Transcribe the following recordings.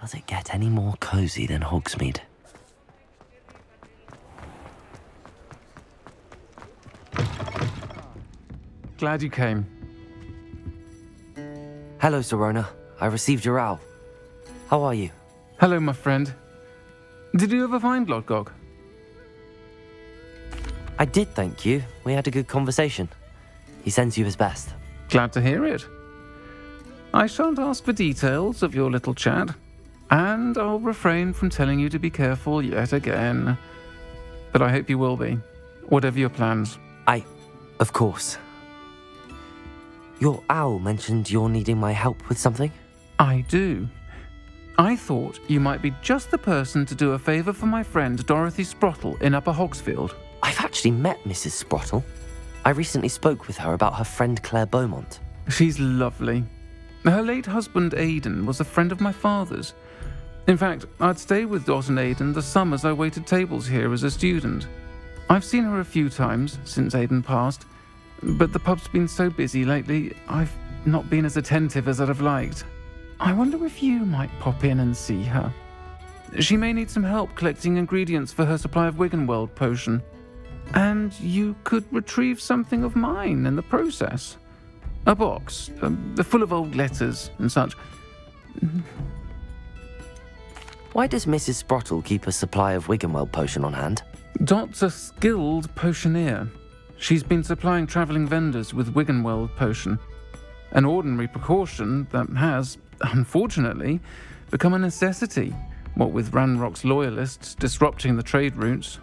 Does it get any more cozy than Hogsmeade? Glad you came. Hello, Sirona. I received your owl. How are you? Hello, my friend. Did you ever find Lodgok? I did, thank you. We had a good conversation. He sends you his best. Glad to hear it. I shan't ask for details of your little chat, and I'll refrain from telling you to be careful yet again. But I hope you will be, whatever your plans. Of course. Your owl mentioned you're needing my help with something? I do. I thought you might be just the person to do a favour for my friend Dorothy Sprottle in Upper Hogsfield. I've actually met Mrs. Sprottle. I recently spoke with her about her friend Claire Beaumont. She's lovely. Her late husband Aidan was a friend of my father's. In fact, I'd stay with Dot and Aidan the summers I waited tables here as a student. I've seen her a few times since Aidan passed, but the pub's been so busy lately, I've not been as attentive as I'd have liked. I wonder if you might pop in and see her. She may need some help collecting ingredients for her supply of Wiggenweld potion. And you could retrieve something of mine in the process. A box, full of old letters and such. Why does Mrs. Sprottle keep a supply of Wiggenweld potion on hand? Dot's a skilled potioneer. She's been supplying travelling vendors with Wiggenweld potion. An ordinary precaution that has, unfortunately, become a necessity, what with Ranrok's loyalists disrupting the trade routes.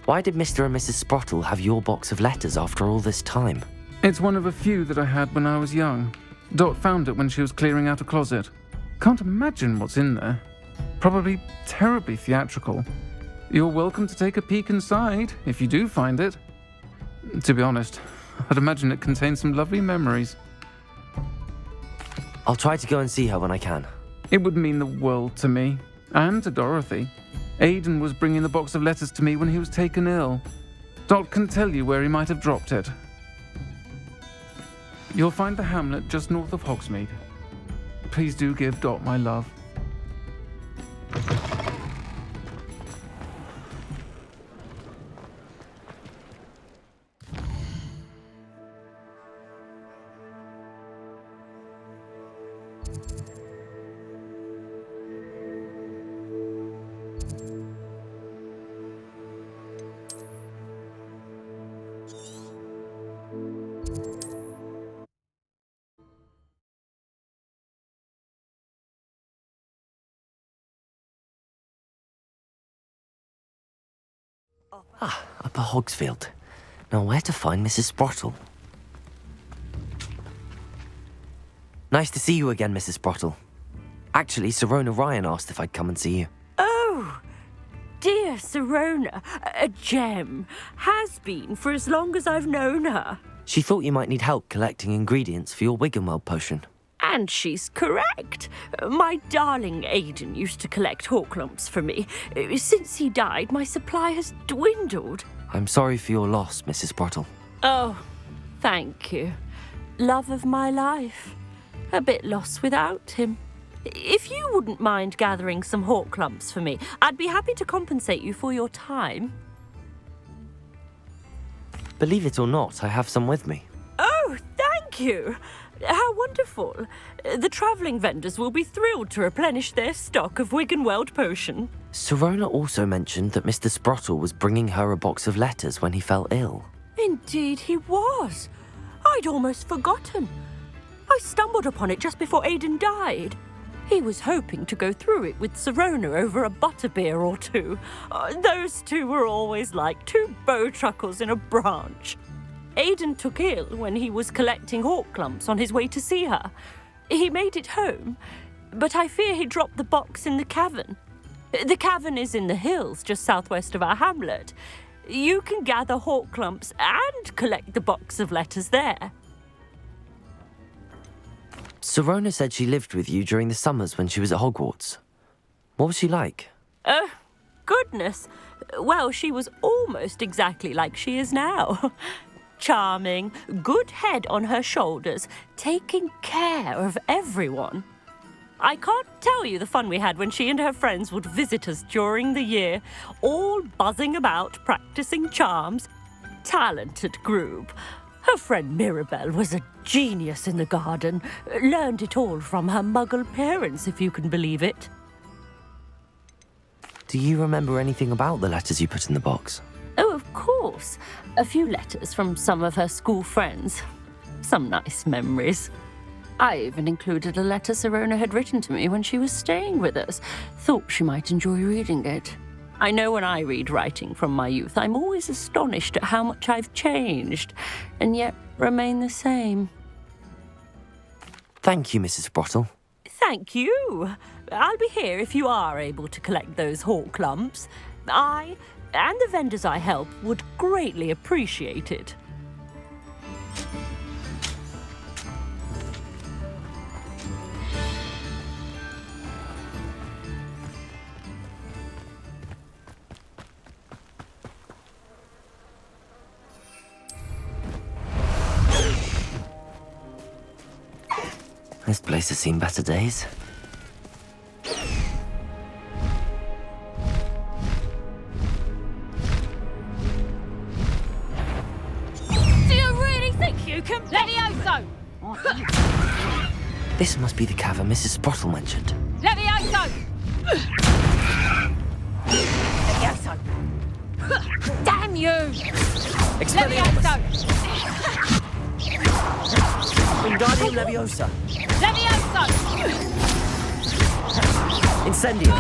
Why did Mr. and Mrs. Sprottle have your box of letters after all this time? It's one of a few that I had when I was young. Dot found it when she was clearing out a closet. Can't imagine what's in there. Probably terribly theatrical. You're welcome to take a peek inside, if you do find it. To be honest, I'd imagine it contains some lovely memories. I'll try to go and see her when I can. It would mean the world to me, and to Dorothy. Aidan was bringing the box of letters to me when he was taken ill. Dot can tell you where he might have dropped it. You'll find the hamlet just north of Hogsmeade. Please do give Dot my love. Upper Hogsfield. Now where to find Mrs. Sprottle? Nice to see you again, Mrs. Sprottle. Actually, Sirona Ryan asked if I'd come and see you. Oh, dear Sirona, a gem. Has been for as long as I've known her. She thought you might need help collecting ingredients for your Wiggenweld potion. And she's correct. My darling Aidan used to collect Horklumps for me. Since he died, my supply has dwindled. I'm sorry for your loss, Mrs. Sprottle. Oh, thank you. Love of my life. A bit lost without him. If you wouldn't mind gathering some Horklumps for me, I'd be happy to compensate you for your time. Believe it or not, I have some with me. Oh, thank you. How wonderful. The travelling vendors will be thrilled to replenish their stock of Wiggenweld potion. Sirona also mentioned that Mr. Sprottle was bringing her a box of letters when he fell ill. Indeed he was. I'd almost forgotten. I stumbled upon it just before Aidan died. He was hoping to go through it with Sirona over a butterbeer or two. Those two were always like two bowtruckles in a branch. Aidan took ill when he was collecting Horklumps on his way to see her. He made it home, but I fear he dropped the box in the cavern. The cavern is in the hills just southwest of our hamlet. You can gather Horklumps and collect the box of letters there. Sirona said she lived with you during the summers when she was at Hogwarts. What was she like? Oh, goodness. Well, she was almost exactly like she is now. Charming, good head on her shoulders, taking care of everyone. I can't tell you the fun we had when she and her friends would visit us during the year, all buzzing about, practicing charms. Talented group. Her friend Mirabelle was a genius in the garden. Learned it all from her muggle parents, if you can believe it. Do you remember anything about the letters you put in the box? Oh, of course. A few letters from some of her school friends. Some nice memories. I even included a letter Sirona had written to me when she was staying with us. Thought she might enjoy reading it. I know when I read writing from my youth, I'm always astonished at how much I've changed, and yet remain the same. Thank you, Mrs. Sprottle. Thank you. I'll be here if you are able to collect those hawk lumps. I, and the vendors I help, would greatly appreciate it. This place has seen better days. Do you really think you can... Levioso! This must be the cavern Mrs. Sprottle mentioned. Levioso! Levioso! Damn you! Expelliarmus! Levioso! Wingardium Leviosa! Levioso! Incendium!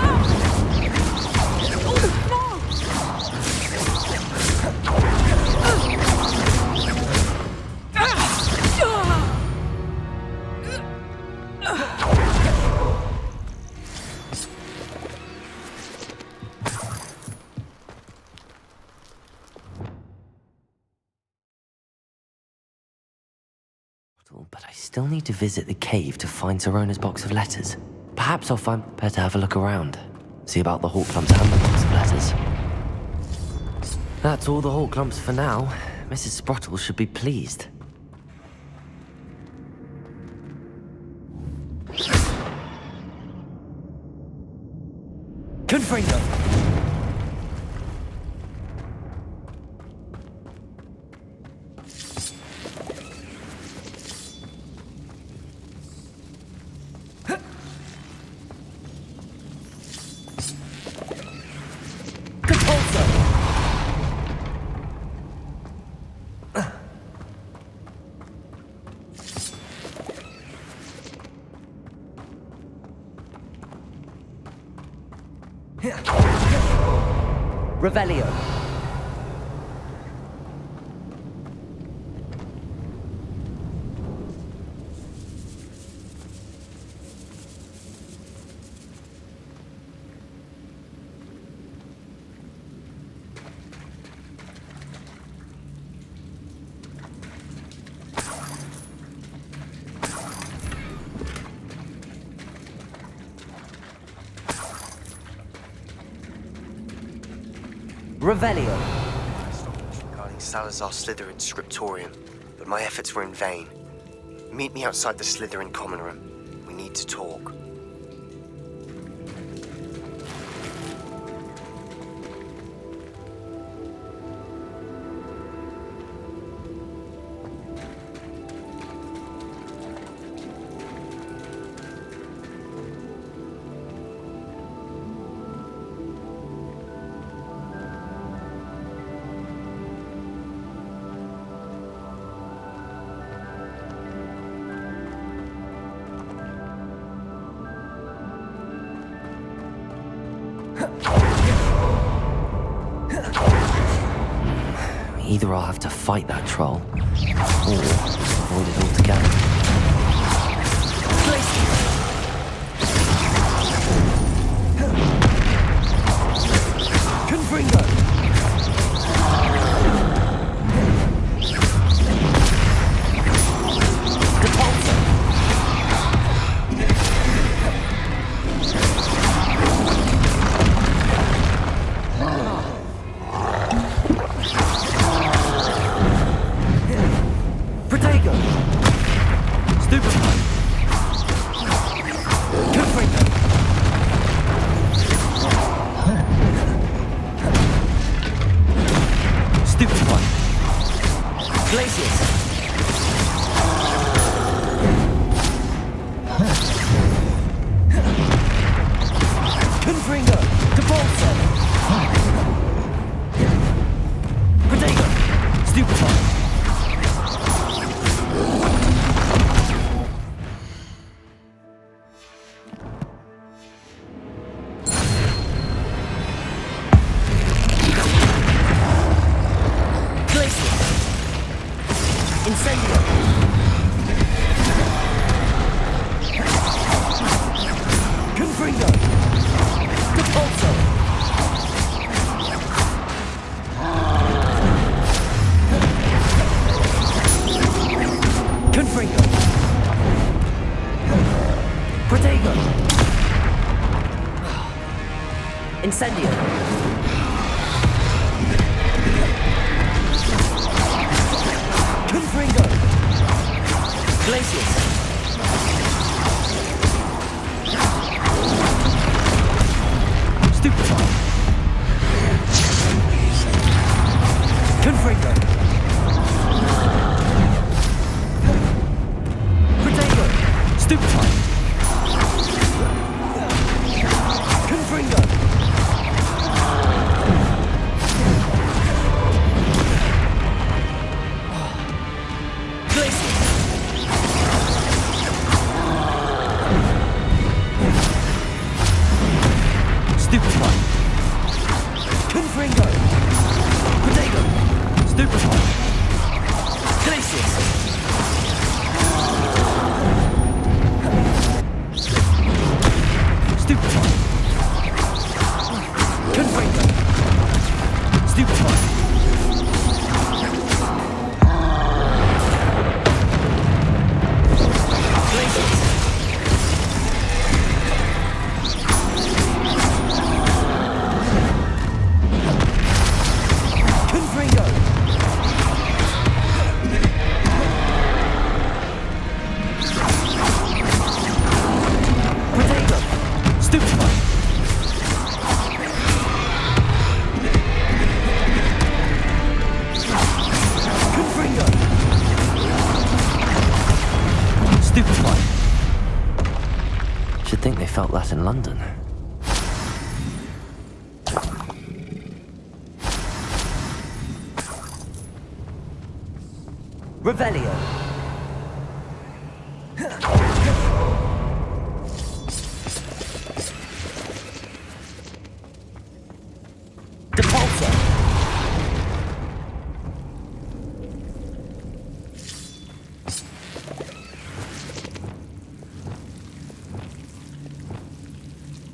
But I still need to visit the cave to find Sirona's box of letters. Perhaps I'll find prepared to have a look around. See about the hawk lumps and the box of letters. That's all the hawk lumps for now. Mrs. Sprottle should be pleased. Confringo! Revelio. Revelio. I stopped regarding Salazar Slytherin's scriptorium, but my efforts were in vain. Meet me outside the Slytherin common room. We need to talk. Either I'll have to fight that troll, or avoid it altogether. Confringo! Protego! Confringo! Depulso! Confringo! Protego! Incendio! Confringo! Glacius! Stupefy! Confringo! Protego! Stupefy! Confringo! Glacius! Stupefy! Confringo! Protego! Stupefy! Glacius! Stupefy! Confringo! Stupefy! Glacius! Confringo! Protego! Stupefy! Confringo! Stupefy! Should think they felt that in London. Revelio! Depulso!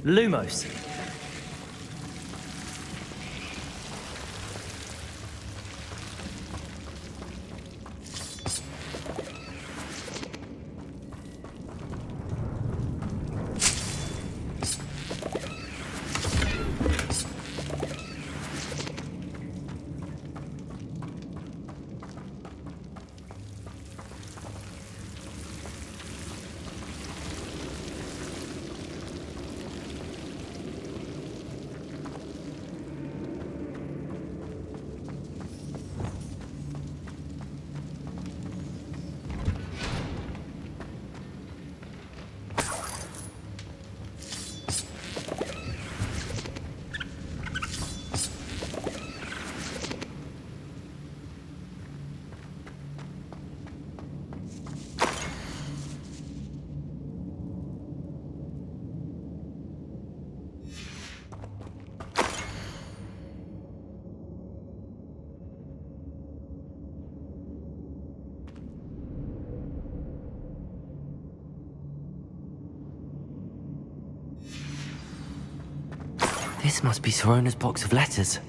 Lumos! This must be Sirona's box of letters.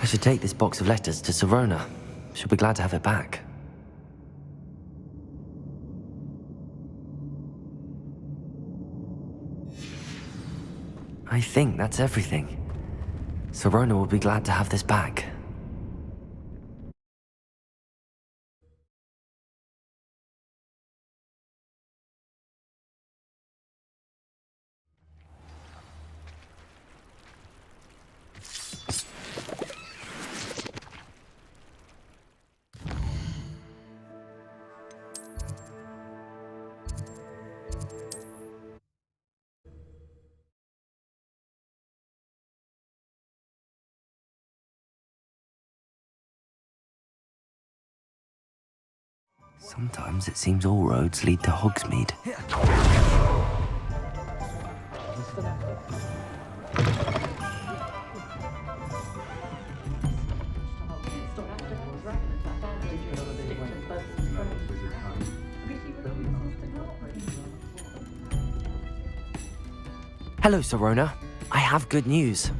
I should take this box of letters to Sirona. She'll be glad to have it back. I think that's everything. Sirona will be glad to have this back. Sometimes it seems all roads lead to Hogsmeade. Hello, Sirona. I have good news.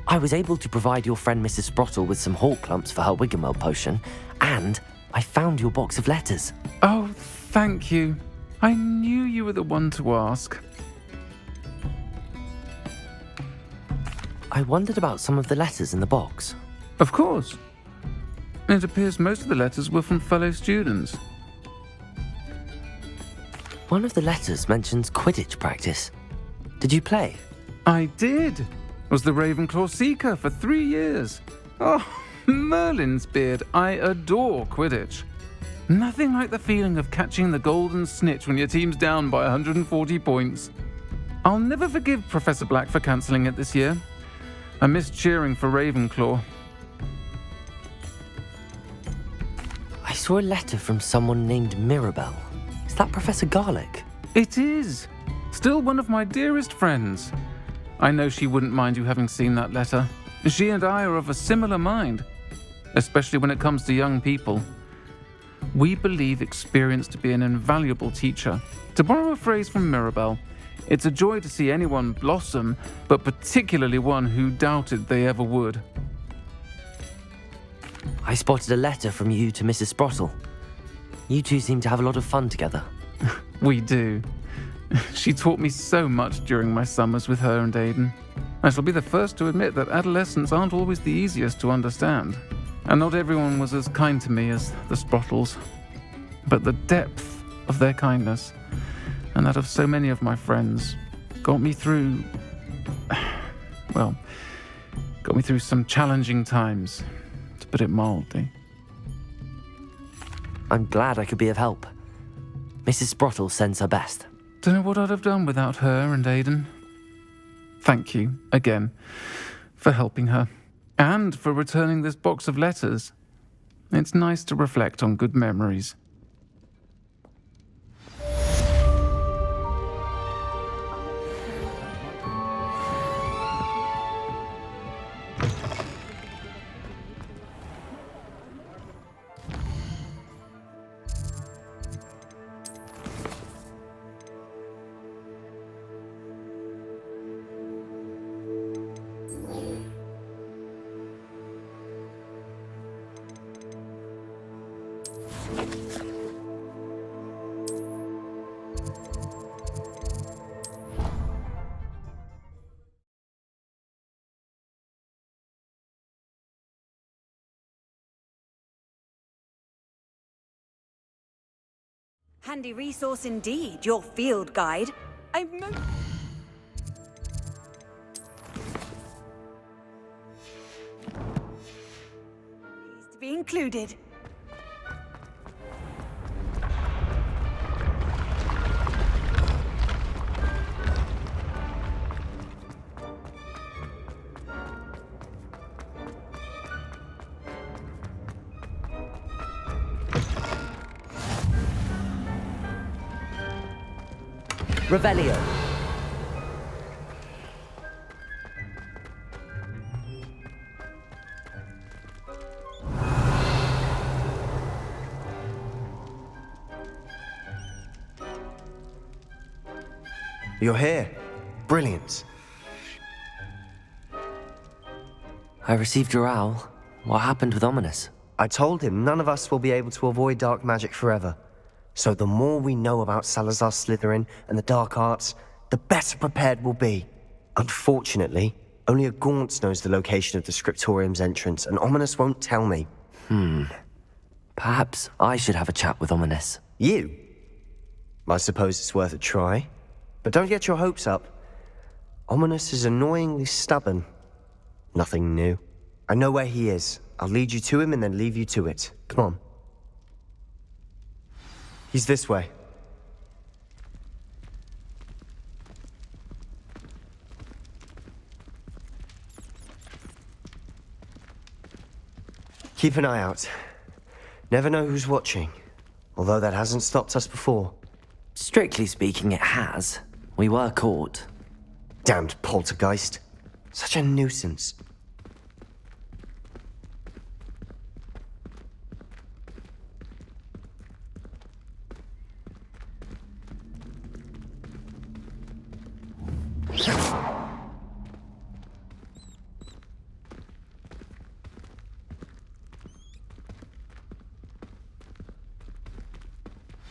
I was able to provide your friend Mrs. Sprottle with some hawk clumps for her Wiggenweld potion, and I found your box of letters. Oh, thank you. I knew you were the one to ask. I wondered about some of the letters in the box. Of course. It appears most of the letters were from fellow students. One of the letters mentions Quidditch practice. Did you play? I did. Was the Ravenclaw Seeker for 3 years. Oh, Merlin's beard. I adore Quidditch. Nothing like the feeling of catching the golden snitch when your team's down by 140 points. I'll never forgive Professor Black for cancelling it this year. I missed cheering for Ravenclaw. I saw a letter from someone named Mirabelle. Is that Professor Garlick? It is. Still one of my dearest friends. I know she wouldn't mind you having seen that letter. She and I are of a similar mind, especially when it comes to young people. We believe experience to be an invaluable teacher. To borrow a phrase from Mirabelle, it's a joy to see anyone blossom, but particularly one who doubted they ever would. I spotted a letter from you to Mrs. Sprottle. You two seem to have a lot of fun together. We do. She taught me so much during my summers with her and Aidan. I shall be the first to admit that adolescents aren't always the easiest to understand. And not everyone was as kind to me as the Sprottles. But the depth of their kindness, and that of so many of my friends, got me through some challenging times, to put it mildly. I'm glad I could be of help. Mrs. Sprottle sends her best. Don't know what I'd have done without her and Aidan. Thank you, again, for helping her, and for returning this box of letters. It's nice to reflect on good memories. Handy resource indeed, your field guide. Pleased to be included. Revelio. You're here. Brilliant. I received your owl. What happened with Ominus? I told him none of us will be able to avoid dark magic forever. So the more we know about Salazar Slytherin and the dark arts, the better prepared we'll be. Unfortunately, only a Gaunt knows the location of the Scriptorium's entrance, and Ominus won't tell me. Perhaps I should have a chat with Ominus. You? I suppose it's worth a try. But don't get your hopes up. Ominus is annoyingly stubborn. Nothing new. I know where he is. I'll lead you to him and then leave you to it. Come on. He's this way. Keep an eye out. Never know who's watching. Although that hasn't stopped us before. Strictly speaking, it has. We were caught. Damned poltergeist. Such a nuisance.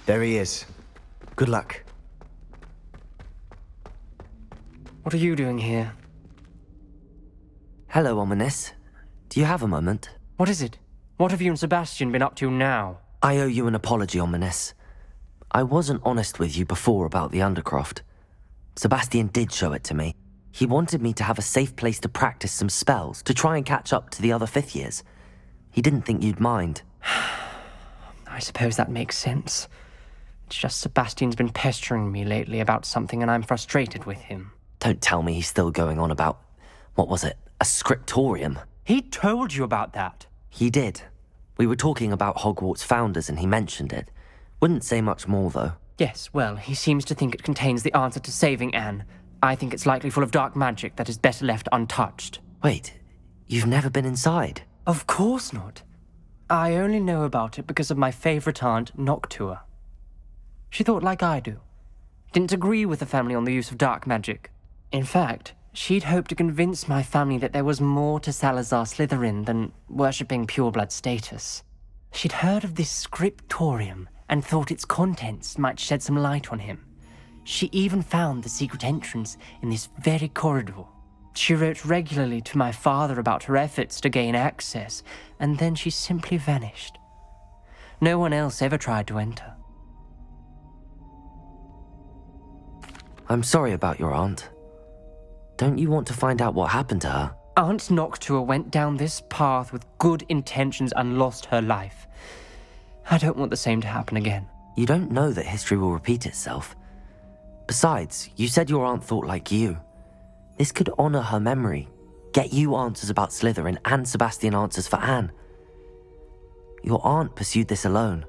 There he is. Good luck. What are you doing here? Hello, Ominus. Do you have a moment? What is it? What have you and Sebastian been up to now? I owe you an apology, Ominus. I wasn't honest with you before about the Undercroft. Sebastian did show it to me. He wanted me to have a safe place to practice some spells, to try and catch up to the other fifth years. He didn't think you'd mind. I suppose that makes sense. It's just Sebastian's been pestering me lately about something and I'm frustrated with him. Don't tell me he's still going on about, what was it, a scriptorium? He told you about that. He did. We were talking about Hogwarts founders and he mentioned it. Wouldn't say much more, though. Yes, well, he seems to think it contains the answer to saving Anne. I think it's likely full of dark magic that is better left untouched. Wait, you've never been inside? Of course not. I only know about it because of my favorite aunt, Noctua. She thought like I do. Didn't agree with the family on the use of dark magic. In fact, she'd hoped to convince my family that there was more to Salazar Slytherin than worshipping pureblood status. She'd heard of this scriptorium and thought its contents might shed some light on him. She even found the secret entrance in this very corridor. She wrote regularly to my father about her efforts to gain access, and then she simply vanished. No one else ever tried to enter. I'm sorry about your aunt. Don't you want to find out what happened to her? Aunt Noctua went down this path with good intentions and lost her life. I don't want the same to happen again. You don't know that history will repeat itself. Besides, you said your aunt thought like you. This could honor her memory, get you answers about Slytherin and Sebastian answers for Anne. Your aunt pursued this alone.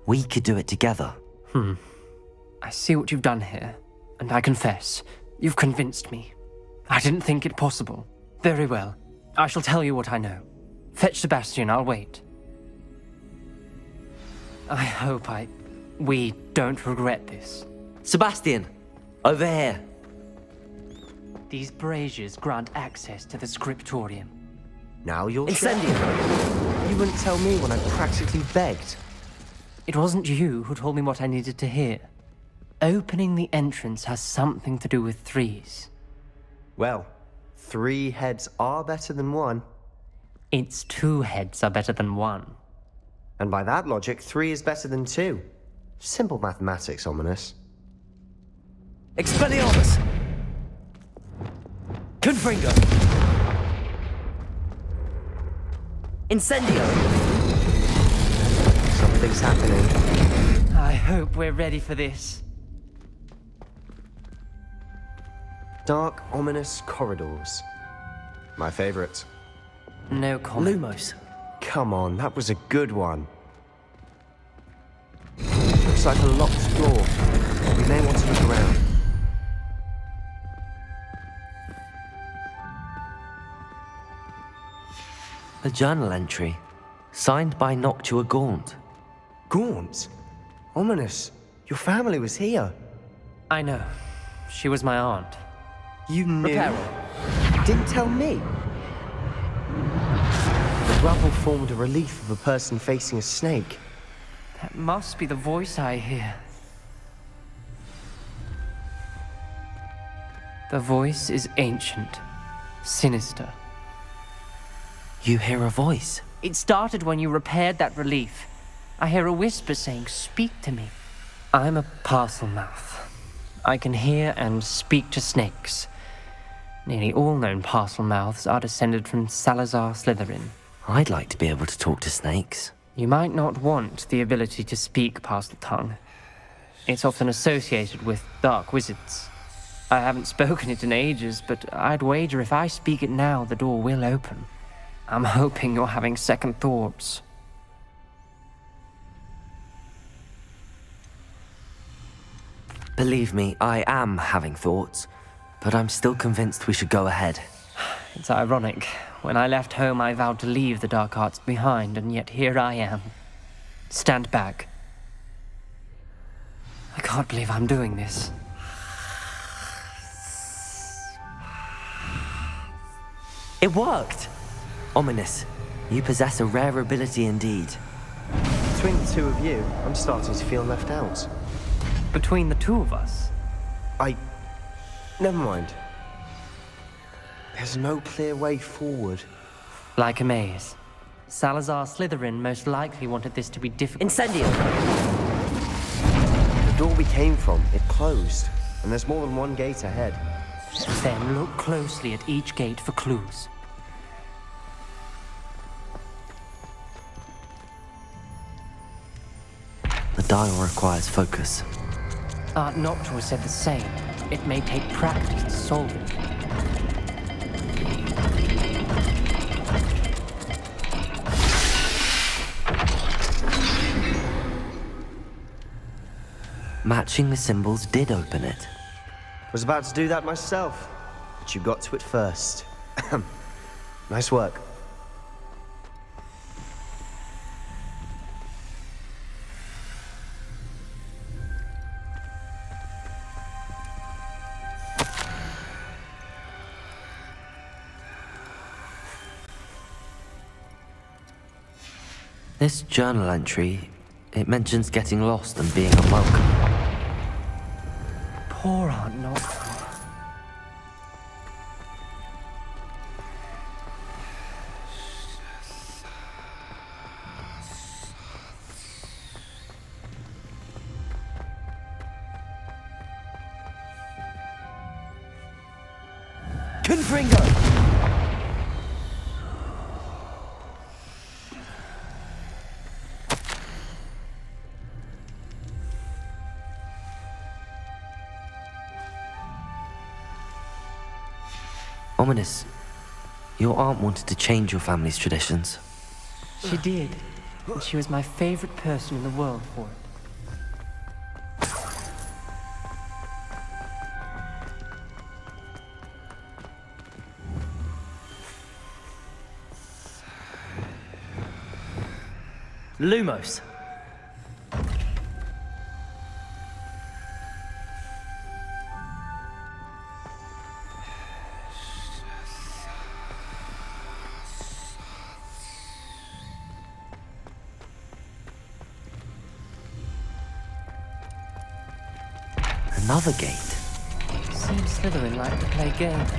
We could do it together. I see what you've done here, and I confess, you've convinced me. I didn't think it possible. Very well. I shall tell you what I know. Fetch Sebastian, I'll wait. I hope we don't regret this. Sebastian! Over here! These braziers grant access to the scriptorium. Now you'll Incendio! You wouldn't tell me when I practically begged. It wasn't you who told me what I needed to hear. Opening the entrance has something to do with threes. Well, 3 heads are better than 1. Its 2 heads are better than 1. And by that logic, 3 is better than 2. Simple mathematics, Ominus. Expelliarmus! Confringo! Incendio! Something's happening. I hope we're ready for this. Dark, ominous corridors. My favorite. No comment. Lumos. Come on, that was a good one. Looks like a locked door. We may want to look around. A journal entry, signed by Noctua Gaunt. Gaunt? Ominous. Your family was here. I know. She was my aunt. You knew? Reparo. Didn't tell me. The rubble formed a relief of a person facing a snake. That must be the voice I hear. The voice is ancient, sinister. You hear a voice. It started when you repaired that relief. I hear a whisper saying, "Speak to me." I'm a parcel mouth. I can hear and speak to snakes. Nearly all known parcel mouths are descended from Salazar Slytherin. I'd like to be able to talk to snakes. You might not want the ability to speak parcel tongue. It's often associated with dark wizards. I haven't spoken it in ages, but I'd wager if I speak it now, the door will open. I'm hoping you're having second thoughts. Believe me, I am having thoughts, but I'm still convinced we should go ahead. It's ironic. When I left home, I vowed to leave the dark arts behind, and yet here I am. Stand back. I can't believe I'm doing this. It worked! Ominus, you possess a rare ability indeed. Between the two of you, I'm starting to feel left out. Between the two of us? Never mind. There's no clear way forward. Like a maze. Salazar Slytherin most likely wanted this to be difficult. Incendio! The door we came from, it closed. And there's more than one gate ahead. Then look closely at each gate for clues. The dial requires focus. Aunt Noctua said the same. It may take practice to solve it. Matching the symbols did open it. Was about to do that myself, but you got to it first. Nice work. This journal entry, it mentions getting lost and being unwelcome. Poor Aunt Noctua. Confringo! Ominus, your aunt wanted to change your family's traditions. She did. And she was my favorite person in the world for it. Lumos. Another gate. Seems Slytherin like to play games.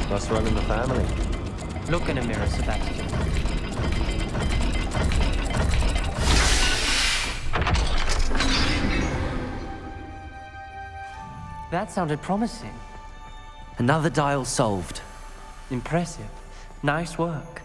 Must run in the family. Look in a mirror, Sebastian. That sounded promising. Another dial solved. Impressive. Nice work.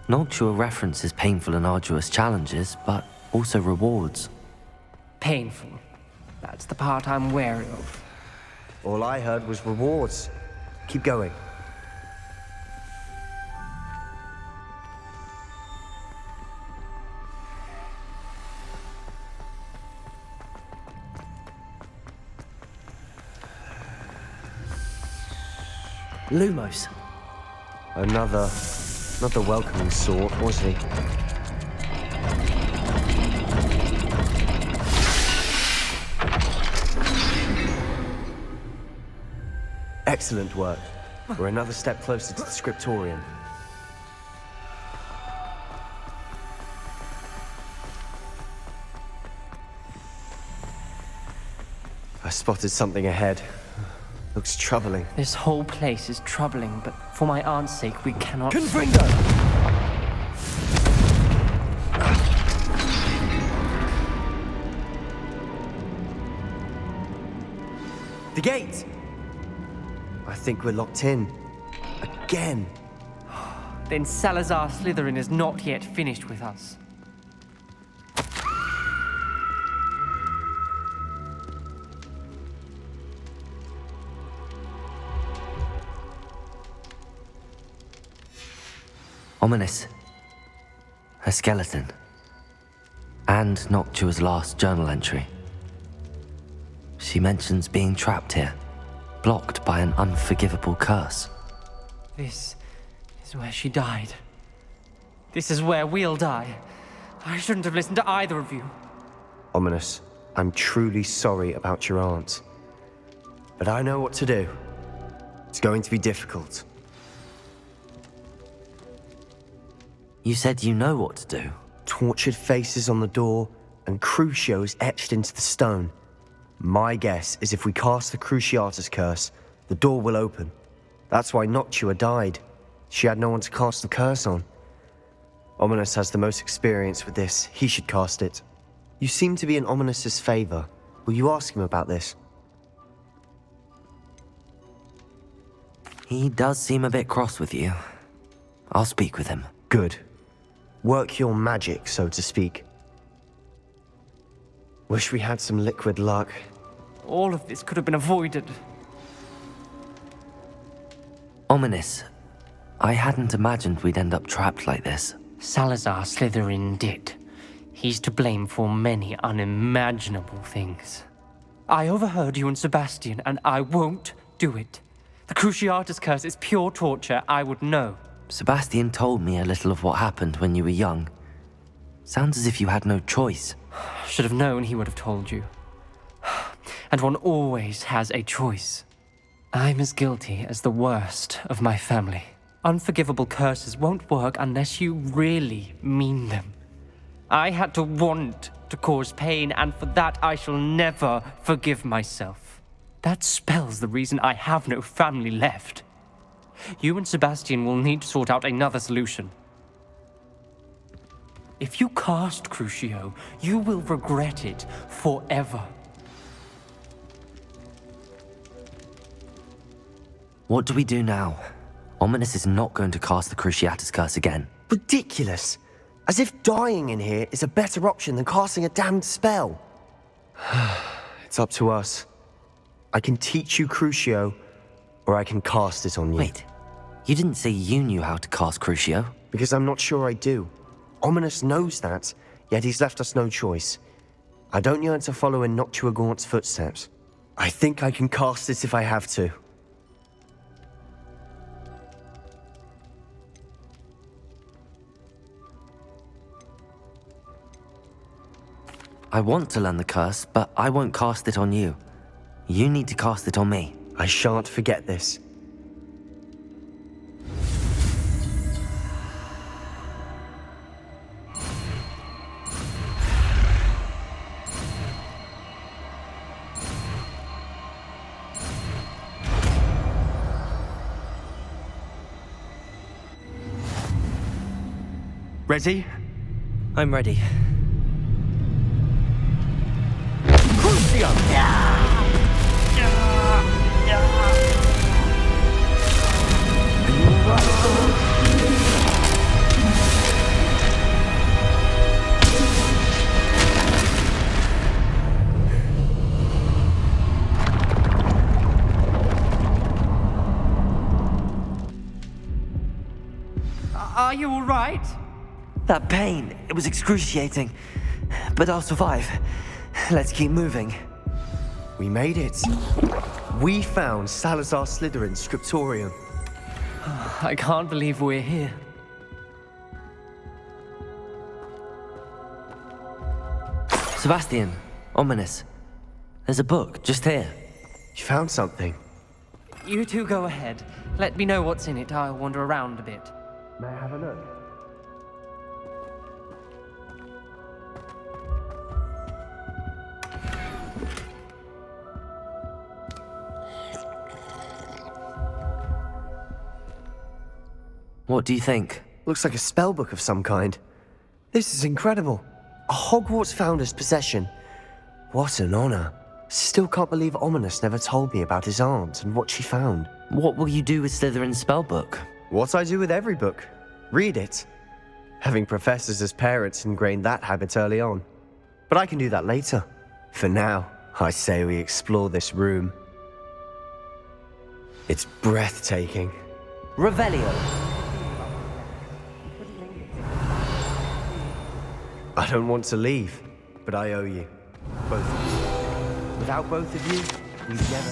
Noctua references painful and arduous challenges, but also rewards. Painful. That's the part I'm wary of. All I heard was rewards. Keep going. Lumos. Another... not the welcoming sort, was he? Excellent work. We're another step closer to the scriptorium. I spotted something ahead. Looks troubling. This whole place is troubling, but for my aunt's sake, we cannot... Confringo! The gate! I think we're locked in. Again. Then Salazar Slytherin is not yet finished with us. Ominus. Her skeleton. And Noctua's last journal entry. She mentions being trapped here, blocked by an unforgivable curse. This is where she died. This is where we'll die. I shouldn't have listened to either of you. Ominus, I'm truly sorry about your aunt. But I know what to do. It's going to be difficult. You said you know what to do. Tortured faces on the door and Crucios etched into the stone. My guess is if we cast the Cruciatus curse, the door will open. That's why Noctua died. She had no one to cast the curse on. Ominus has the most experience with this. He should cast it. You seem to be in Ominus's favor. Will you ask him about this? He does seem a bit cross with you. I'll speak with him. Good. Work your magic, so to speak. Wish we had some liquid luck. All of this could have been avoided. Ominus, I hadn't imagined we'd end up trapped like this. Salazar Slytherin did. He's to blame for many unimaginable things. I overheard you and Sebastian, and I won't do it. The Cruciatus curse is pure torture. I would know. Sebastian told me a little of what happened when you were young. Sounds as if you had no choice. Should have known he would have told you. And one always has a choice. I'm as guilty as the worst of my family. Unforgivable curses won't work unless you really mean them. I had to want to cause pain, and for that I shall never forgive myself. That spells the reason I have no family left. You and Sebastian will need to sort out another solution. If you cast Crusio, you will regret it forever. What do we do now? Ominus is not going to cast the Cruciatus curse again. Ridiculous! As if dying in here is a better option than casting a damned spell. It's up to us. I can teach you Crusio, or I can cast it on you. Wait, you didn't say you knew how to cast Crusio? Because I'm not sure I do. Ominus knows that, yet he's left us no choice. I don't yearn to follow in Noctua Gaunt's footsteps. I think I can cast it if I have to. I want to learn the curse, but I won't cast it on you. You need to cast it on me. I shan't forget this. Ready? I'm ready. Are you all right? That pain, it was excruciating. But I'll survive. Let's keep moving. We made it. We found Salazar Slytherin's scriptorium. I can't believe we're here. Sebastian, Ominus. There's a book just here. You found something. You two go ahead. Let me know what's in it. I'll wander around a bit. May I have a look? What do you think? Looks like a spellbook of some kind. This is incredible. A Hogwarts founder's possession. What an honor. Still can't believe Ominus never told me about his aunt and what she found. What will you do with Slytherin's spellbook? What I do with every book. Read it. Having professors as parents ingrained that habit early on. But I can do that later. For now, I say we explore this room. It's breathtaking. Revelio. I don't want to leave, but I owe you. Both of you. Without both of you, we'd never...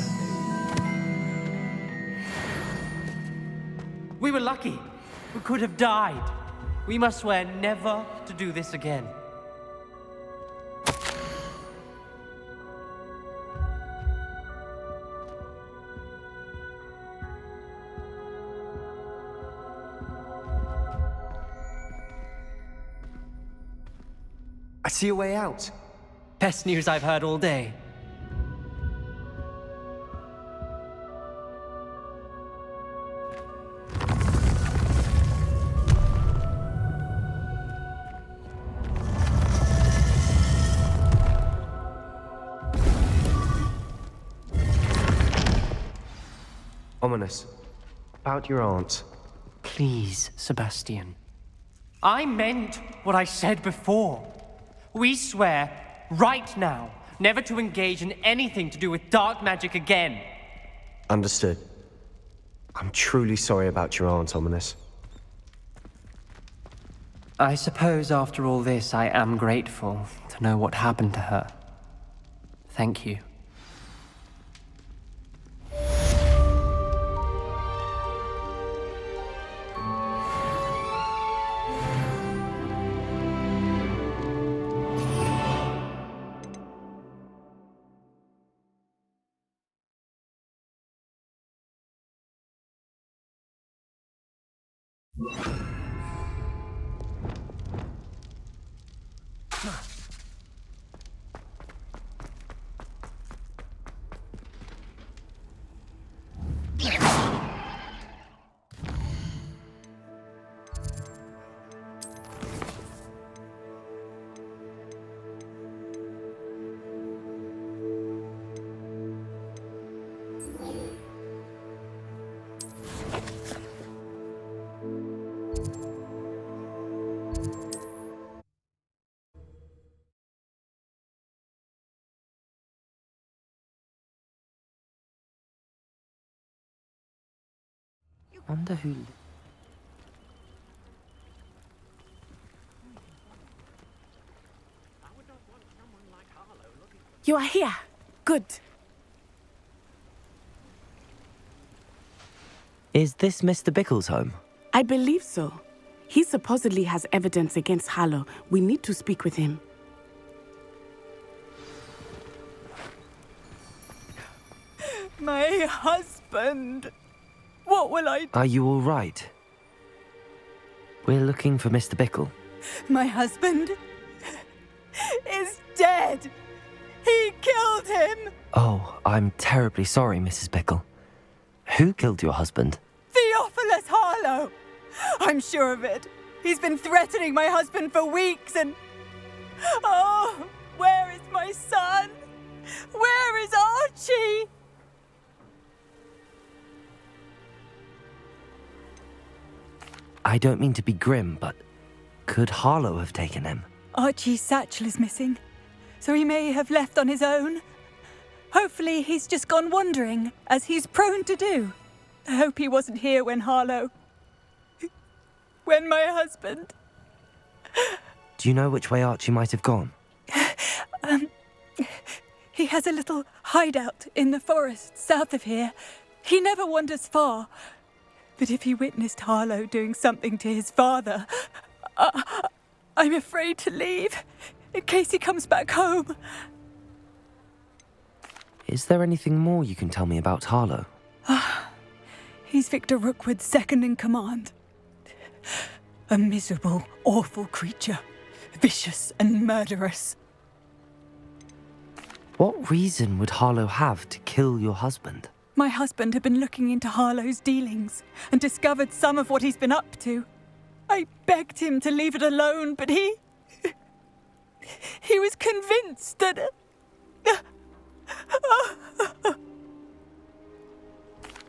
We were lucky. We could have died. We must swear never to do this again. I see a way out. Best news I've heard all day. Ominus, about your aunt. Please, Sebastian. I meant what I said before. We swear, right now, never to engage in anything to do with dark magic again. Understood. I'm truly sorry about your aunt, Ominus. I suppose after all this, I am grateful to know what happened to her. Thank you. Wonder who... You are here. Good. Is this Mr. Bickle's home? I believe so. He supposedly has evidence against Harlow. We need to speak with him. My husband. What will I do? Are you all right? We're looking for Mr. Bickle. My husband is dead. He killed him. Oh, I'm terribly sorry, Mrs. Bickle. Who killed your husband? Theophilus Harlow. I'm sure of it. He's been threatening my husband for weeks and... Oh, where is my son? Where is Archie? I don't mean to be grim, but could Harlow have taken him? Archie's satchel is missing, so he may have left on his own. Hopefully he's just gone wandering, as he's prone to do. I hope he wasn't here when when my husband... Do you know which way Archie might have gone? He has a little hideout in the forest south of here. He never wanders far. But if he witnessed Harlow doing something to his father, I'm afraid to leave, in case he comes back home. Is there anything more you can tell me about Harlow? He's Victor Rookwood's second in command. A miserable, awful creature, vicious and murderous. What reason would Harlow have to kill your husband? My husband had been looking into Harlow's dealings and discovered some of what he's been up to. I begged him to leave it alone, but he was convinced that...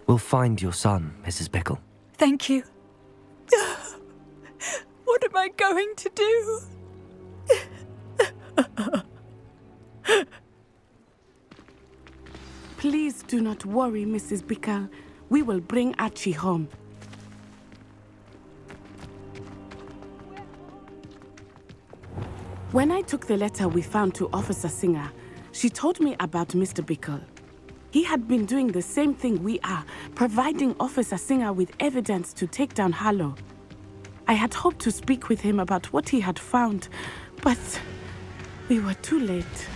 We'll find your son, Mrs. Bickle. Thank you. What am I going to do? Please do not worry, Mrs. Bickle. We will bring Archie home. When I took the letter we found to Officer Singer, she told me about Mr. Bickle. He had been doing the same thing we are, providing Officer Singer with evidence to take down Harlow. I had hoped to speak with him about what he had found, but we were too late.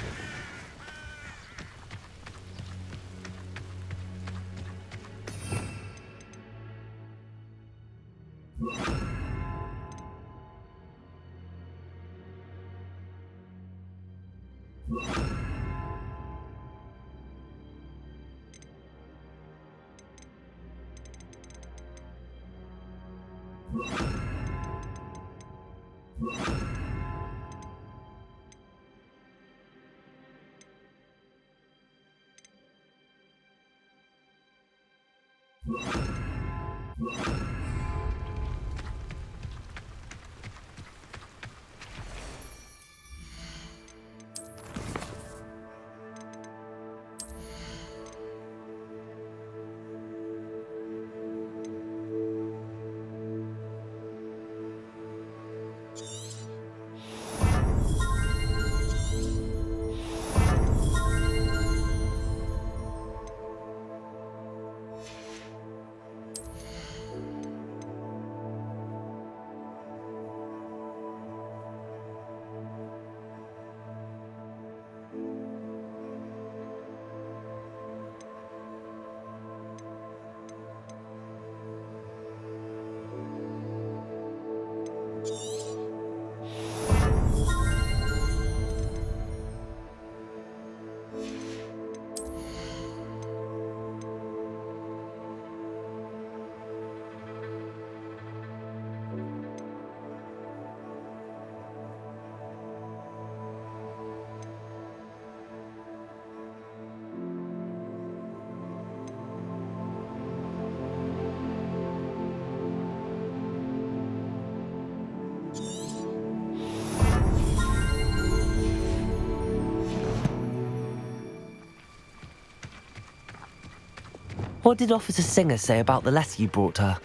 What did Officer Singer say about the letter you brought her?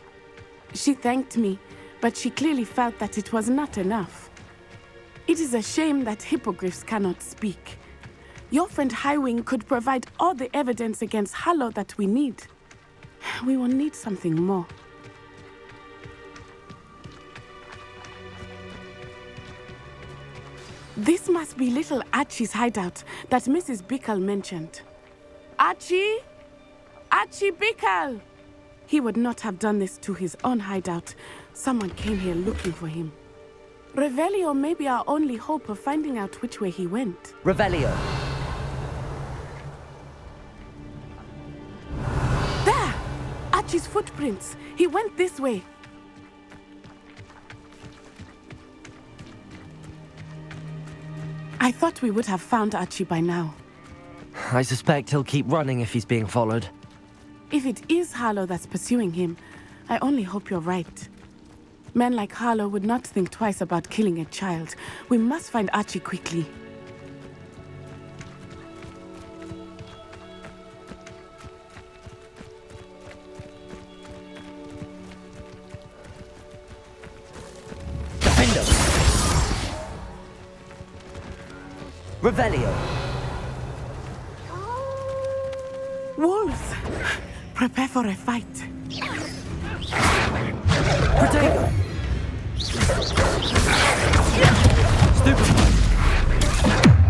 She thanked me, but she clearly felt that it was not enough. It is a shame that hippogriffs cannot speak. Your friend Highwing could provide all the evidence against Harlow that we need. We will need something more. This must be little Archie's hideout that Mrs. Bickle mentioned. Archie? Archie Bickle! He would not have done this to his own hideout. Someone came here looking for him. Revelio may be our only hope of finding out which way he went. Revelio. There! Archie's footprints. He went this way. I thought we would have found Archie by now. I suspect he'll keep running if he's being followed. If it is Harlow that's pursuing him, I only hope you're right. Men like Harlow would not think twice about killing a child. We must find Archie quickly. Defender! Revelio! Wolves! Prepare for a fight. Protego! Stupefy!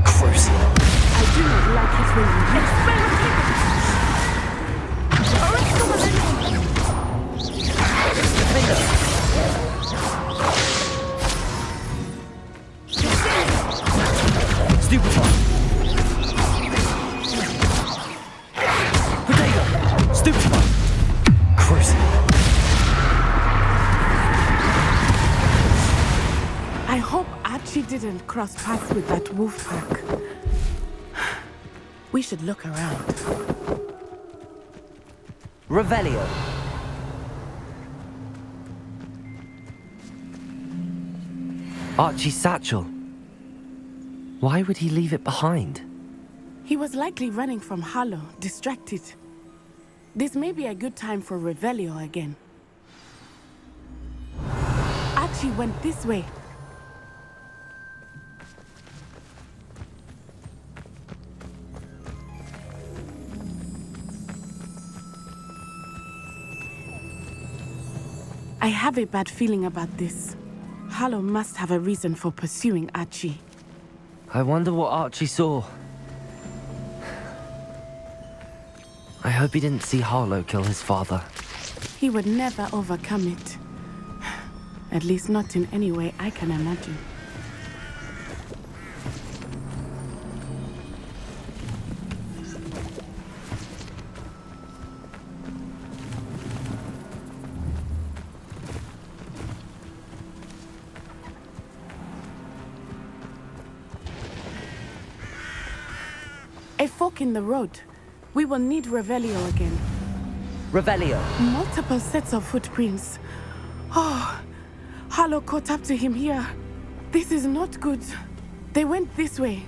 Crusio! I do not like it when you expel Stupefy! Protego! Stupefy! Crusio! I hope Archie didn't cross paths with that wolf pack. We should look around. Revelio! Archie's satchel. Why would he leave it behind? He was likely running from Harlow, distracted. This may be a good time for Revelio again. Archie went this way. I have a bad feeling about this. Harlow must have a reason for pursuing Archie. I wonder what Archie saw. I hope he didn't see Harlow kill his father. He would never overcome it. At least not in any way I can imagine. A fork in the road. We will need Revelio again. Revelio. Multiple sets of footprints. Oh, Harlow caught up to him here. This is not good. They went this way.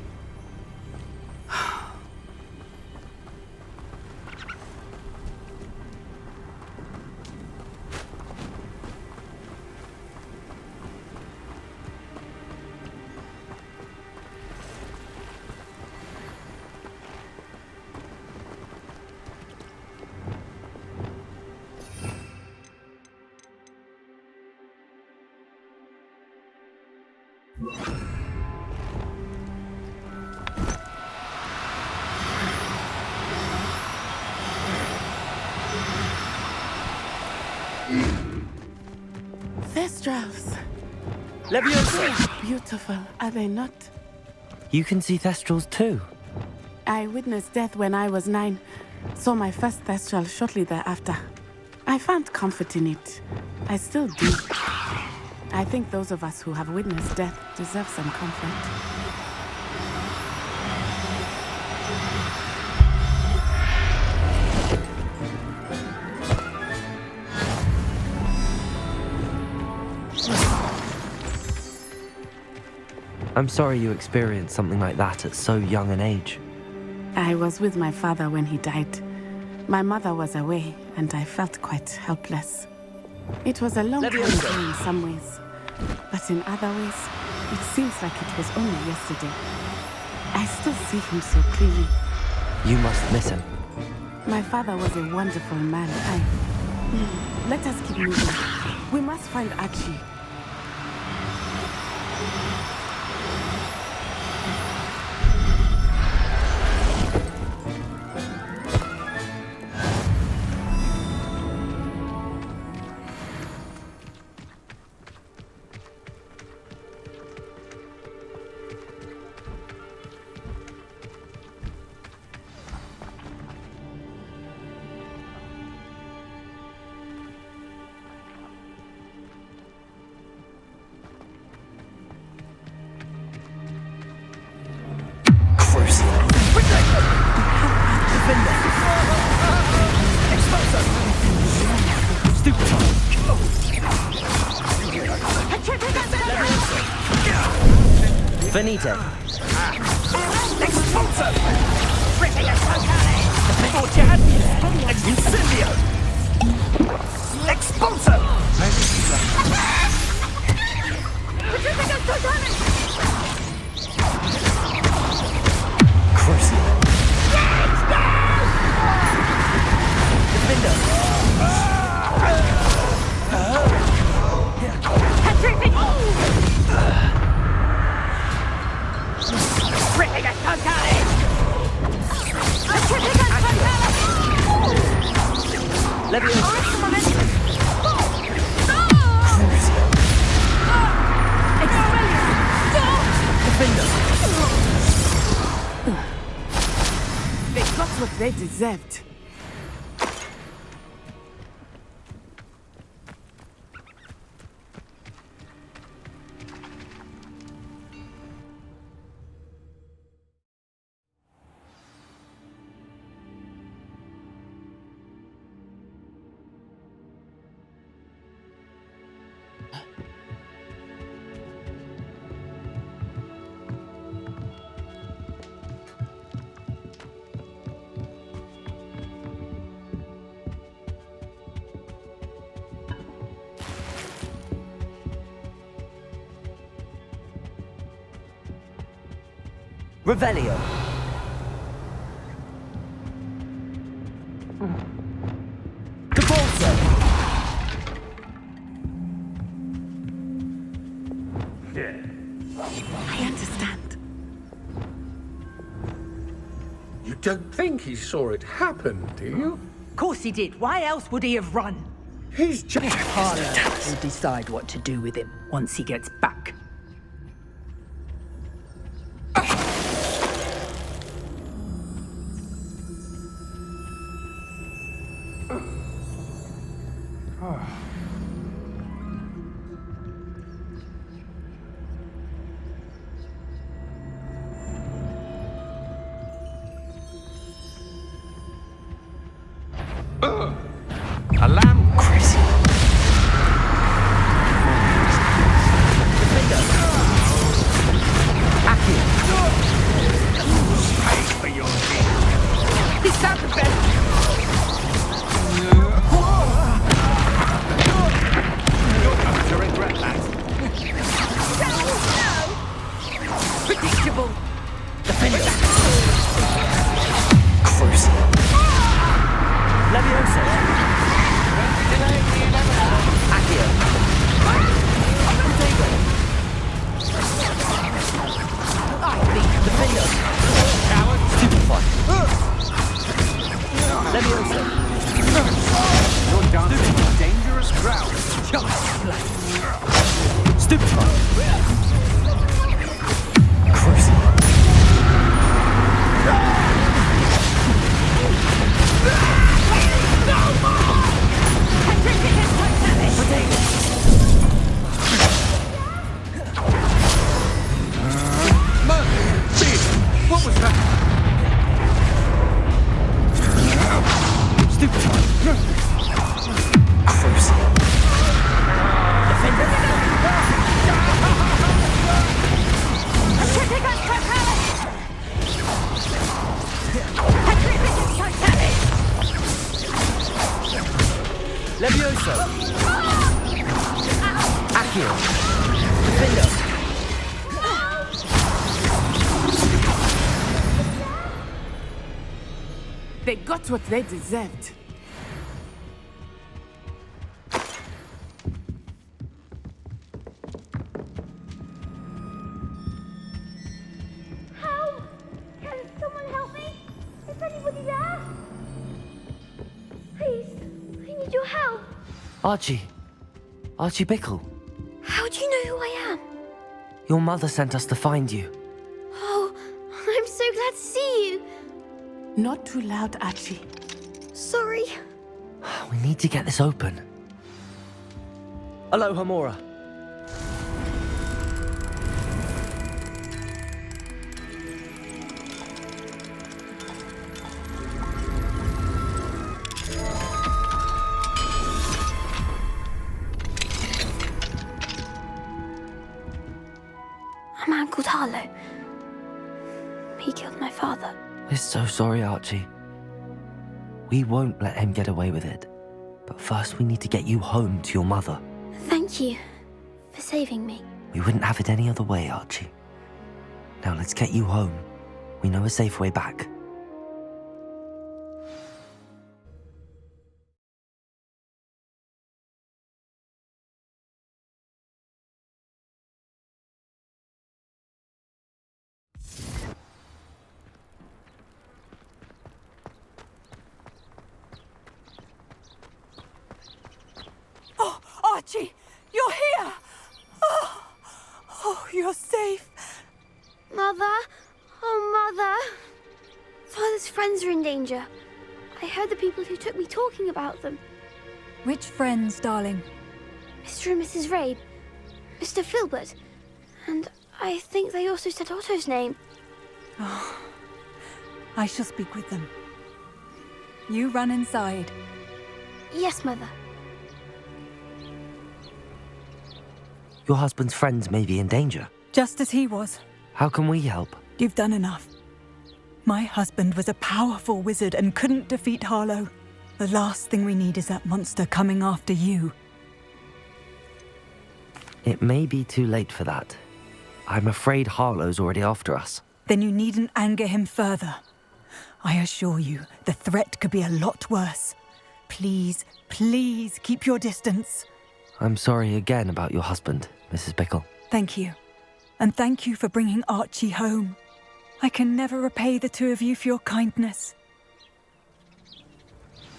Thestrals. Leviosa! Beautiful, are they not? You can see Thestrals too. I witnessed death when I was 9. Saw my first Thestral shortly thereafter. I found comfort in it. I still do. I think those of us who have witnessed death deserve some comfort. I'm sorry you experienced something like that at so young an age. I was with my father when he died. My mother was away, and I felt quite helpless. It was a long time ago in some ways, but in other ways, it seems like it was only yesterday. I still see him so clearly. You must miss him. My father was a wonderful man. Let us keep moving. We must find Archie. Finito. Expulso! Ripping totale! Thought you had me! Incendio! Expulso! Ripping totale! Crusio. Ripping totale! They got what they deserved. Revelio. You don't think he saw it happen, do you? Of course he did. Why else would he have run? He's just... Harlow will decide what to do with him once he gets back. A lamp. Crazy. Pay for your deed. He's not the best. You're going to regret that. Predictable. Defender. Crusio. Leviosa. Accio. Defender. Coward. Stupefy. Leviosa. You're dancing in dangerous ground. Stupefy. Crusio. What was that? Stupefy. Crusio. Defender. Leviosa. Accio. Defender. They got what they deserved. Help! Can someone help me? Is anybody there? Please, I need your help. Archie. Archie Bickle. How do you know who I am? Your mother sent us to find you. Oh, I'm so glad to see you. Not too loud, Archie. Sorry. We need to get this open. Aloha, Mora. A man called Harlow. He killed my father. We're so sorry, Archie. We won't let him get away with it. But first we need to get you home to your mother. Thank you for saving me. We wouldn't have it any other way, Archie. Now let's get you home. We know a safe way back. Oh, Archie, you're here! Oh, you're safe. Mother? Oh, Mother. Father's friends are in danger. I heard the people who took me talking about them. Which friends, darling? Mr. and Mrs. Rabe, Mr. Filbert, and I think they also said Otto's name. Oh, I shall speak with them. You run inside. Yes, Mother. Your husband's friends may be in danger. Just as he was. How can we help? You've done enough. My husband was a powerful wizard and couldn't defeat Harlow. The last thing we need is that monster coming after you. It may be too late for that. I'm afraid Harlow's already after us. Then you needn't anger him further. I assure you, the threat could be a lot worse. Please, please keep your distance. I'm sorry again about your husband, Mrs. Bickle. Thank you. And thank you for bringing Archie home. I can never repay the two of you for your kindness.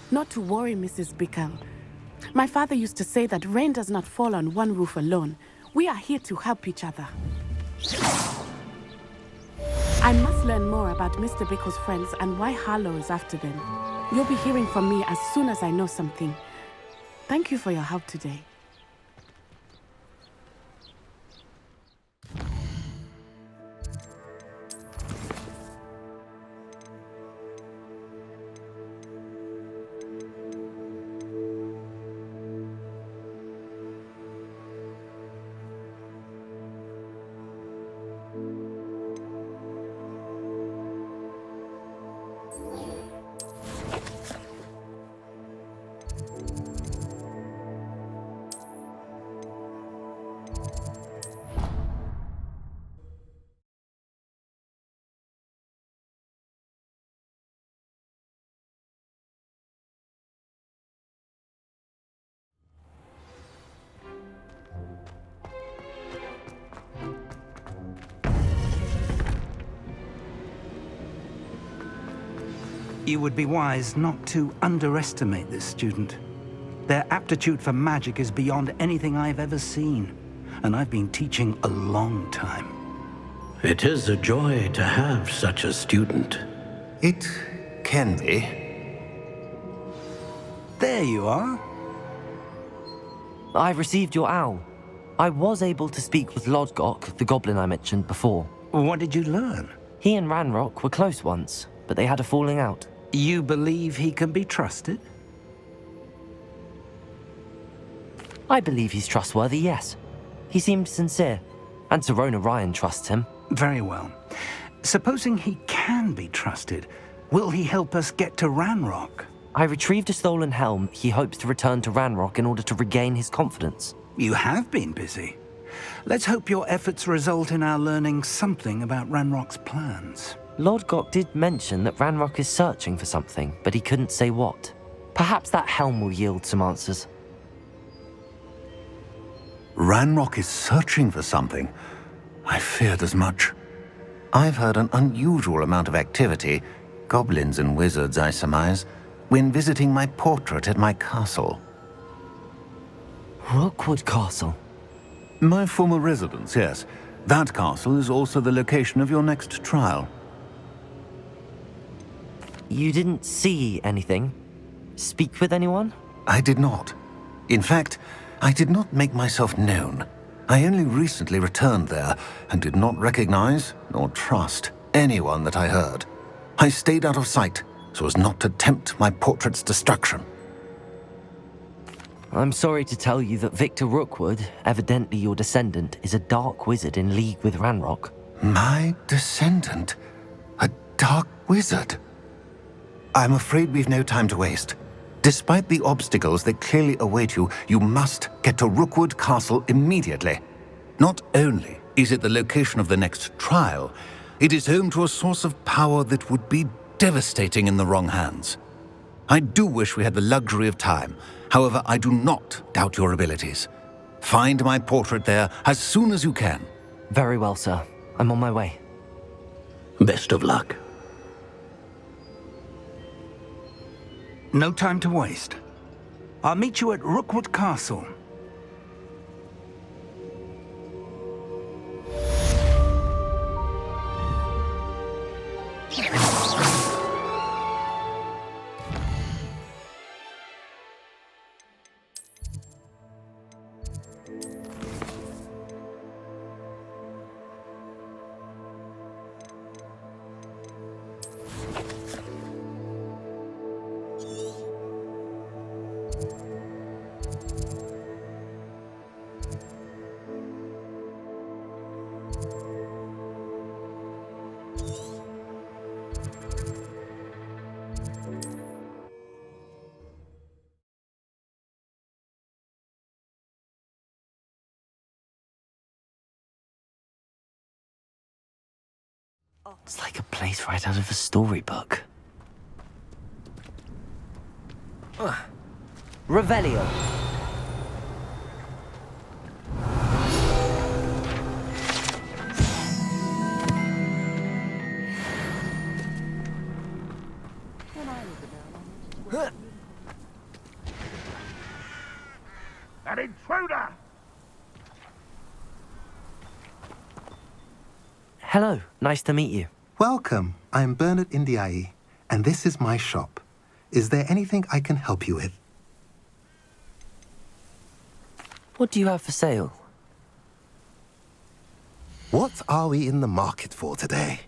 Not to worry, Mrs. Bickle. My father used to say that rain does not fall on one roof alone. We are here to help each other. I must learn more about Mr. Bickle's friends and why Harlow is after them. You'll be hearing from me as soon as I know something. Thank you for your help today. You would be wise not to underestimate this student. Their aptitude for magic is beyond anything I've ever seen, and I've been teaching a long time. It is a joy to have such a student. It can be. There you are. I received your owl. I was able to speak with Lodgok, the goblin I mentioned before. What did you learn? He and Ranrok were close once, but they had a falling out. You believe he can be trusted? I believe he's trustworthy, yes. He seemed sincere, and Sirona Ryan trusts him. Very well. Supposing he can be trusted, will he help us get to Ranrok? I retrieved a stolen helm he hopes to return to Ranrok in order to regain his confidence. You have been busy. Let's hope your efforts result in our learning something about Ranrock's plans. Lodgok did mention that Ranrok is searching for something, but he couldn't say what. Perhaps that helm will yield some answers. Ranrok is searching for something. I feared as much. I've heard an unusual amount of activity, goblins and wizards, I surmise, when visiting my portrait at my castle. Rookwood Castle? My former residence, yes. That castle is also the location of your next trial. You didn't see anything? Speak with anyone? I did not. In fact, I did not make myself known. I only recently returned there and did not recognize nor trust anyone that I heard. I stayed out of sight so as not to tempt my portrait's destruction. I'm sorry to tell you that Victor Rookwood, evidently your descendant, is a dark wizard in league with Ranrok. My descendant? A dark wizard? I'm afraid we've no time to waste. Despite the obstacles that clearly await you, you must get to Rookwood Castle immediately. Not only is it the location of the next trial, it is home to a source of power that would be devastating in the wrong hands. I do wish we had the luxury of time. However, I do not doubt your abilities. Find my portrait there as soon as you can. Very well, sir. I'm on my way. Best of luck. No time to waste. I'll meet you at Rookwood Castle. It's like a place right out of a storybook. Revelio. An intruder! Hello, nice to meet you. Welcome. I'm Bernard Indiai, and this is my shop. Is there anything I can help you with? What do you have for sale? What are we in the market for today?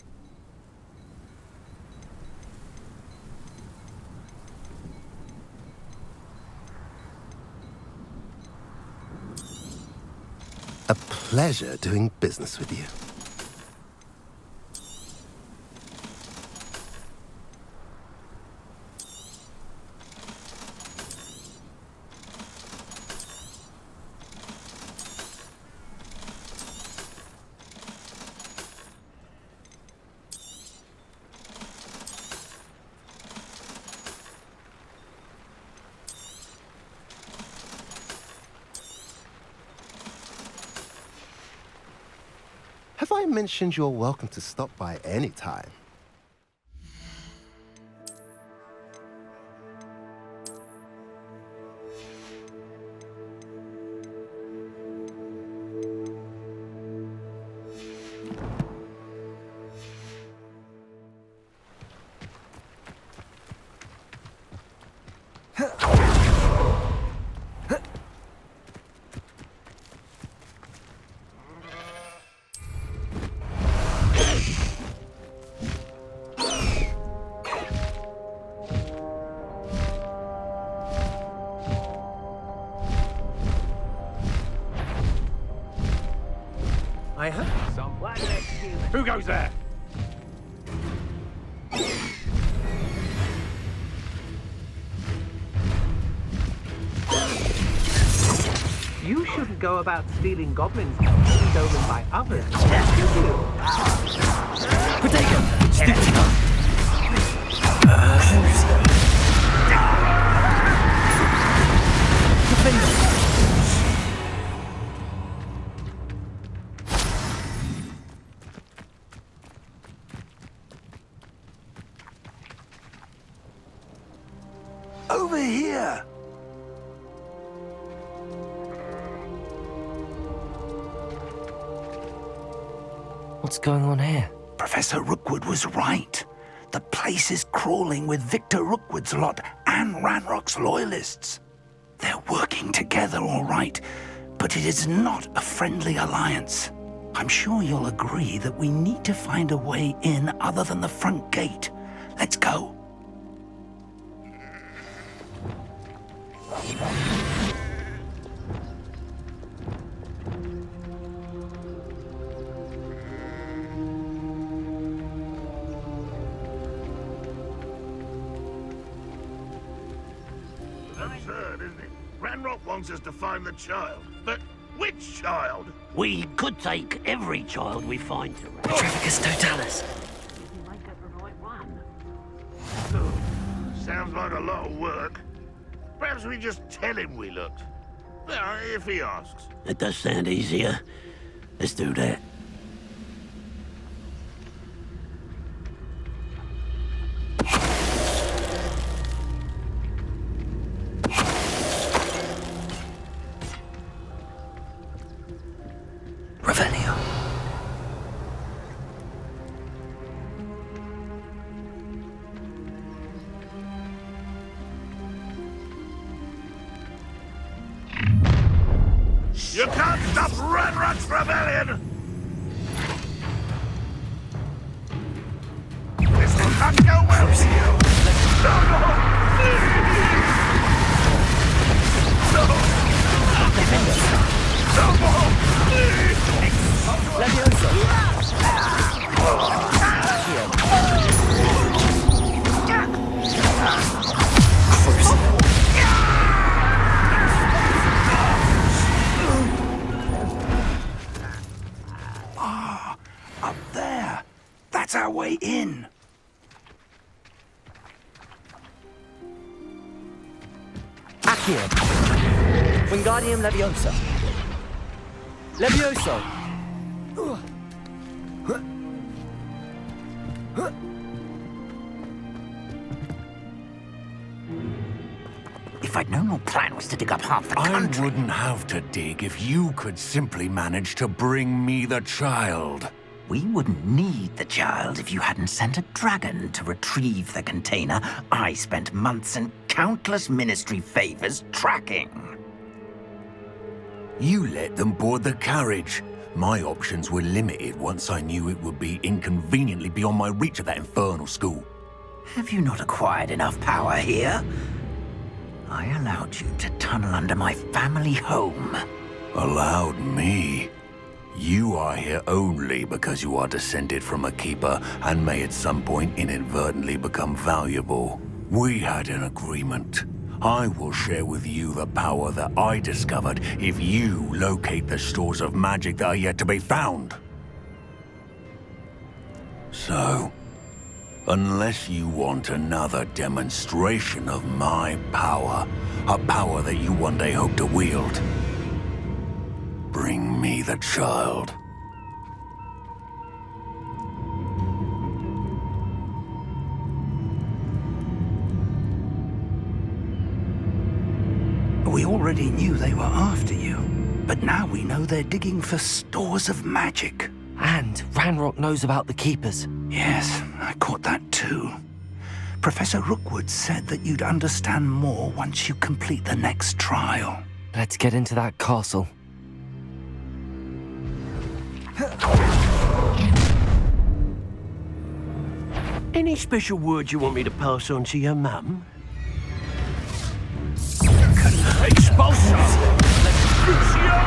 A pleasure doing business with you. Have I mentioned you're welcome to stop by any time? I heard someone. Who goes there? You shouldn't go about stealing goblins stolen by others. Over here! What's going on here? Professor Rookwood was right. The place is crawling with Victor Rookwood's lot and Ranrock's loyalists. They're working together, all right, but it is not a friendly alliance. I'm sure you'll agree that we need to find a way in other than the front gate. Let's go. Absurd, isn't it? Ranrok wants us to find the child. But which child? We could take every child we find to Petrificus totalis. Sounds like a lot of work. Perhaps we just tell him we looked. Well, if he asks. It does sound easier. Let's do that. Revelio. You can't stop Ranrok's rebellion! This will not go well for you! Up there. That's our way in. Accio. Wingardium Leviosa. Levioso. If I'd known your plan was to dig up half the country... I wouldn't have to dig if you could simply manage to bring me the child. We wouldn't need the child if you hadn't sent a dragon to retrieve the container I spent months and countless ministry favors tracking. You let them board the carriage. My options were limited once I knew it would be inconveniently beyond my reach at that infernal school. Have you not acquired enough power here? I allowed you to tunnel under my family home. Allowed me? You are here only because you are descended from a keeper and may at some point inadvertently become valuable. We had an agreement. I will share with you the power that I discovered if you locate the stores of magic that are yet to be found. So, unless you want another demonstration of my power, a power that you one day hope to wield, bring me the child. We already knew they were after you, but now we know they're digging for stores of magic. And Ranrok knows about the Keepers. Yes, I caught that too. Professor Rookwood said that you'd understand more once you complete the next trial. Let's get into that castle. Any special words you want me to pass on to your mum? Expulsor! Crusio!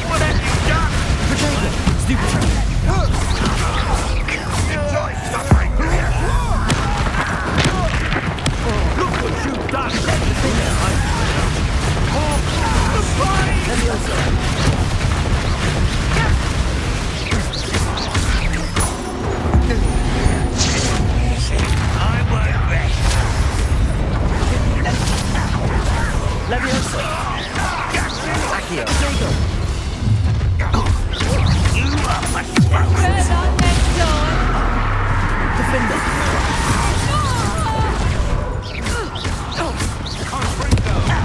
What have you done? Stupid! Enjoy suffering! Look what you've done! Leviosa! Accio! You are my Defender!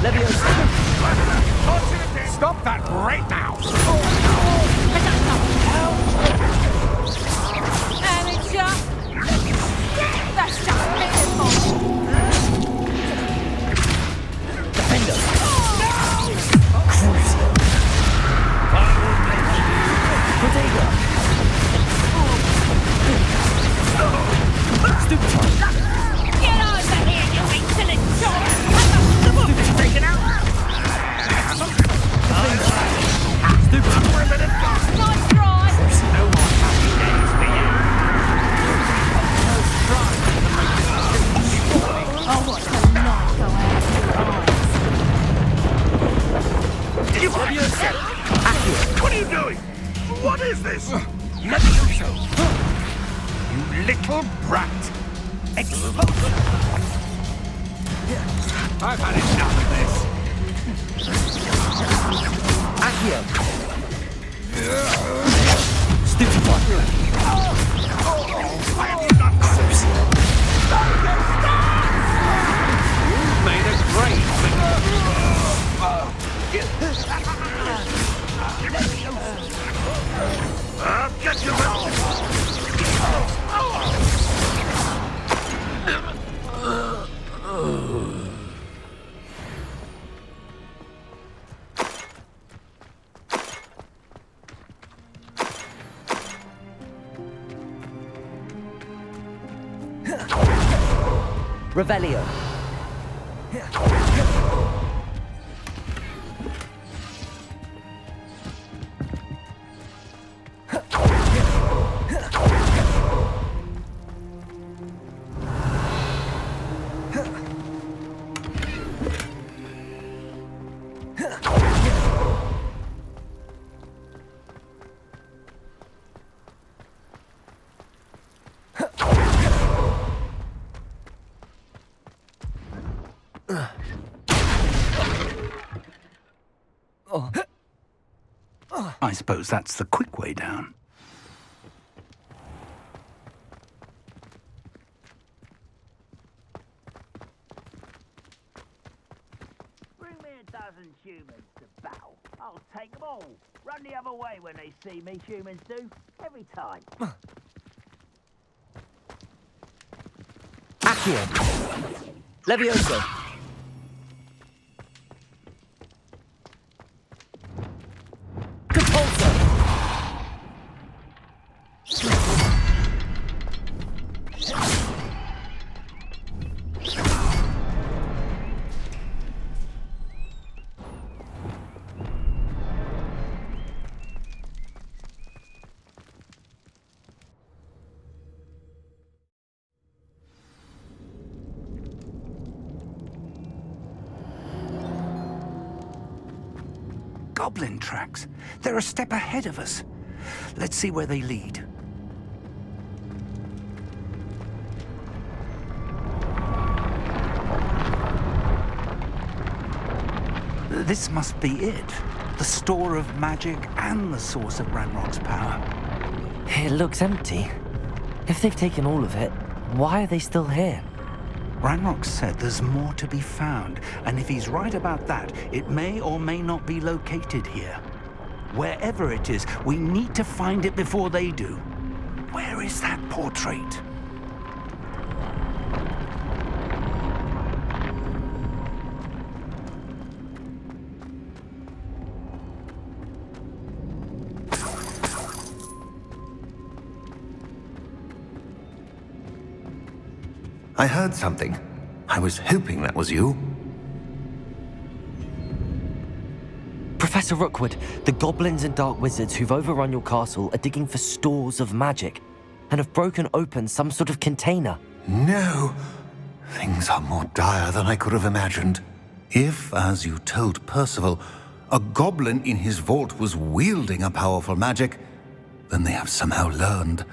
Leviosa! Stop that right now! That's just pitiful. Defender! Protego! Stupid! Get over here, you insolent dog! Taken out! Stupid! Nice try! No more happy days for you. Oh, what a night go out. Did you find yourself? What are you doing? What is this? Leviosa! You little brat! Expulsion! I've had enough of this. Accio! Stupid one! Why have you not got this? You made a great I'll get you Revelio. I suppose that's the quick way down. dozen humans to battle. I'll take them all. Run the other way when they see me, humans do. Every time. Accio! Levioso! Compulso! Goblin tracks. They're a step ahead of us. Let's see where they lead. This must be it. The store of magic and the source of Ranrok's power. It looks empty. If they've taken all of it, why are they still here? Ranrok said there's more to be found, and if he's right about that, it may or may not be located here. Wherever it is, we need to find it before they do. Where is that portrait? I heard something. I was hoping that was you. Professor Rookwood, the goblins and dark wizards who've overrun your castle are digging for stores of magic and have broken open some sort of container. No! Things are more dire than I could have imagined. If, as you told Percival, a goblin in his vault was wielding a powerful magic, then they have somehow learned.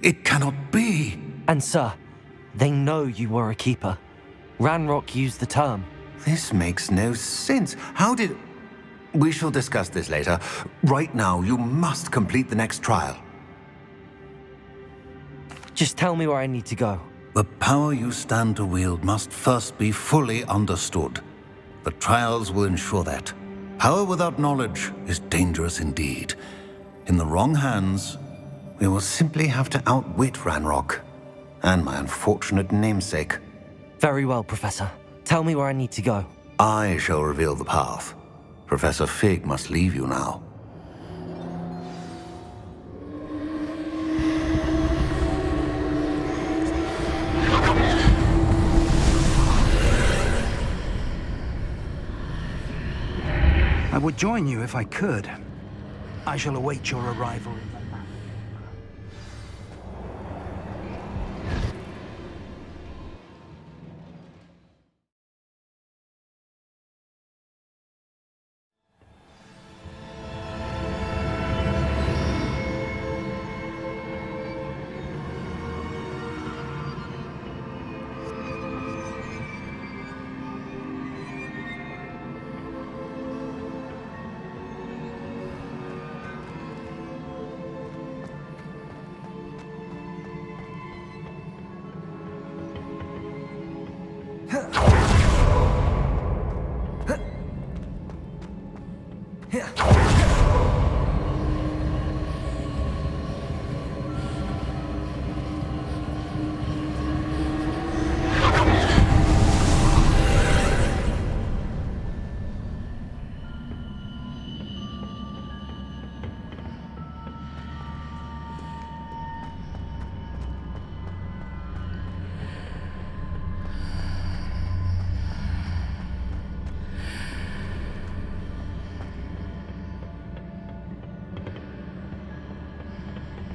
It cannot be! And sir, they know you were a keeper. Ranrok used the term. This makes no sense. How did... We shall discuss this later. Right now, you must complete the next trial. Just tell me where I need to go. The power you stand to wield must first be fully understood. The trials will ensure that. Power without knowledge is dangerous indeed. In the wrong hands, we will simply have to outwit Ranrok and my unfortunate namesake. Very well, Professor. Tell me where I need to go. I shall reveal the path. Professor Fig must leave you now. I would join you if I could. I shall await your arrival.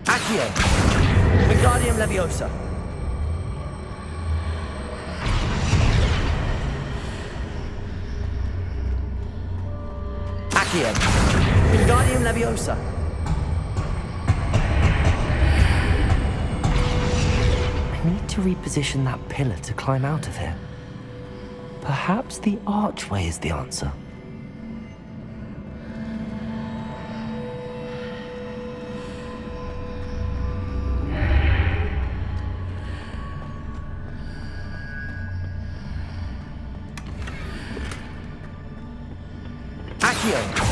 Accio! Wingardium Leviosa! Accio! Wingardium Leviosa! I need to reposition that pillar to climb out of here. Perhaps the archway is the answer. Accio!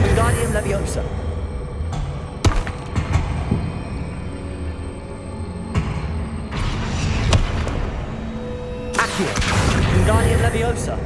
Wingardium Leviosa. Accio! Wingardium Leviosa.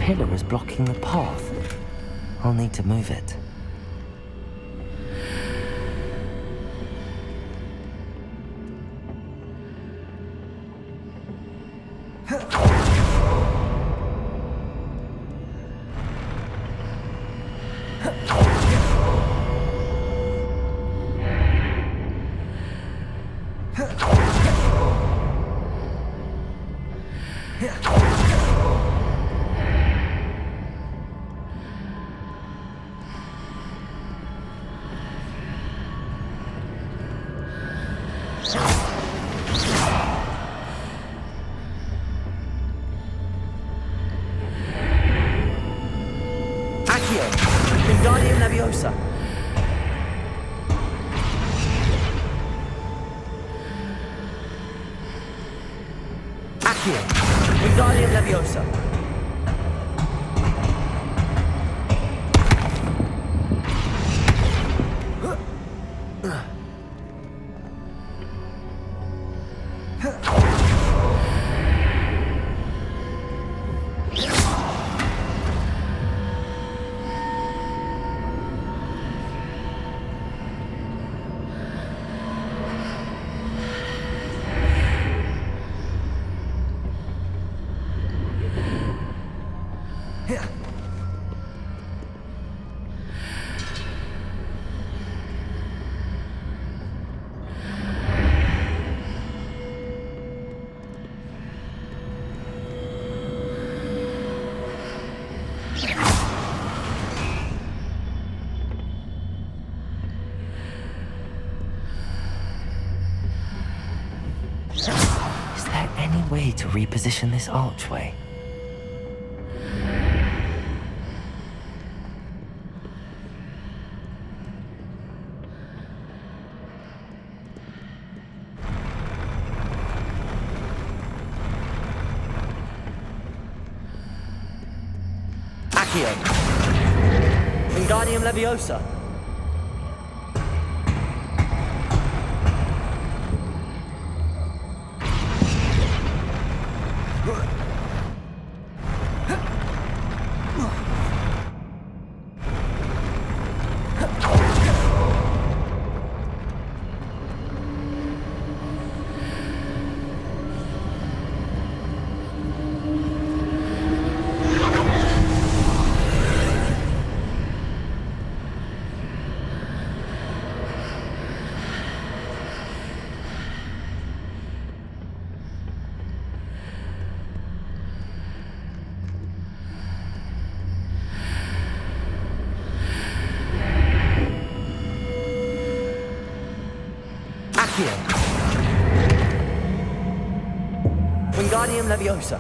Pillar is blocking the path. I'll need to move it. Wingardium Leviosa. Accio. Wingardium Leviosa. Is there any way to reposition this archway? Accio. Wingardium Leviosa. Accio. Wingardium Leviosa.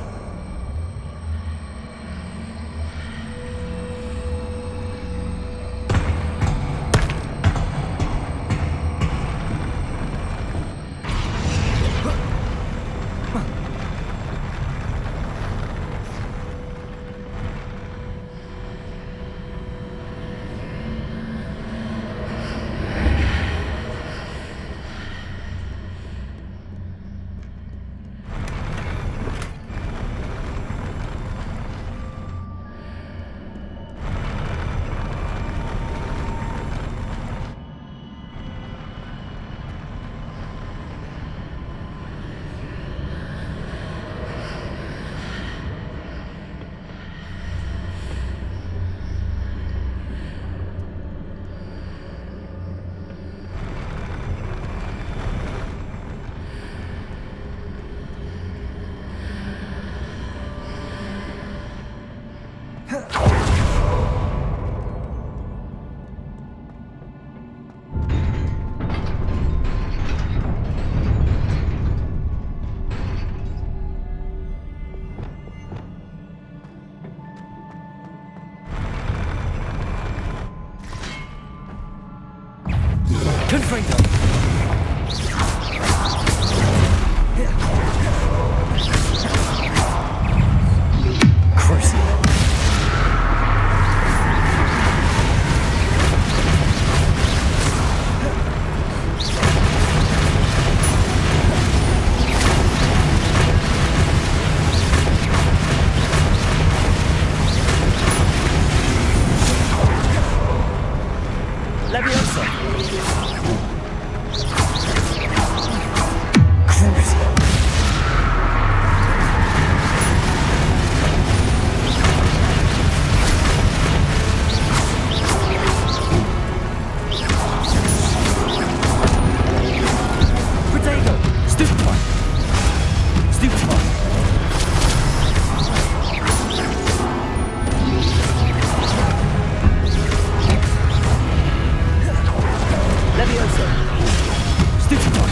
Constitutor!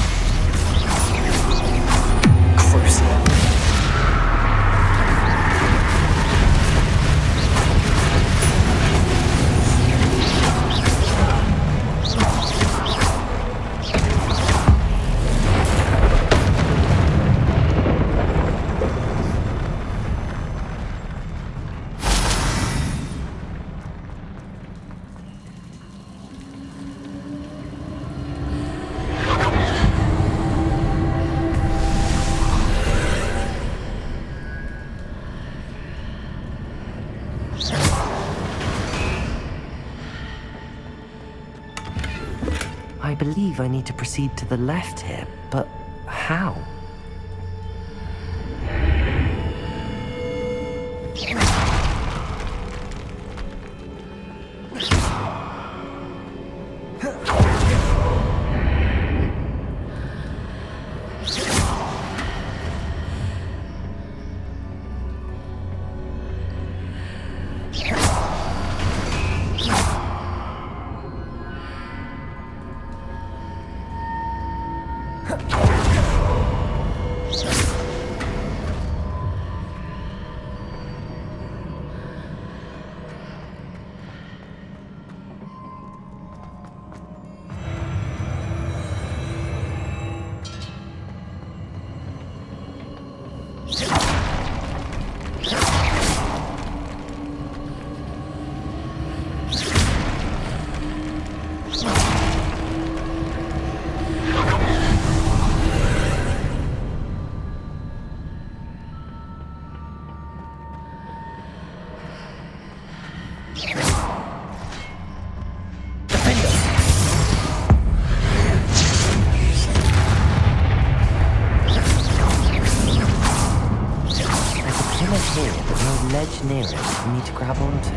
Crusio. I believe I need to proceed to the left here, but how? Ledge near it for me to grab onto.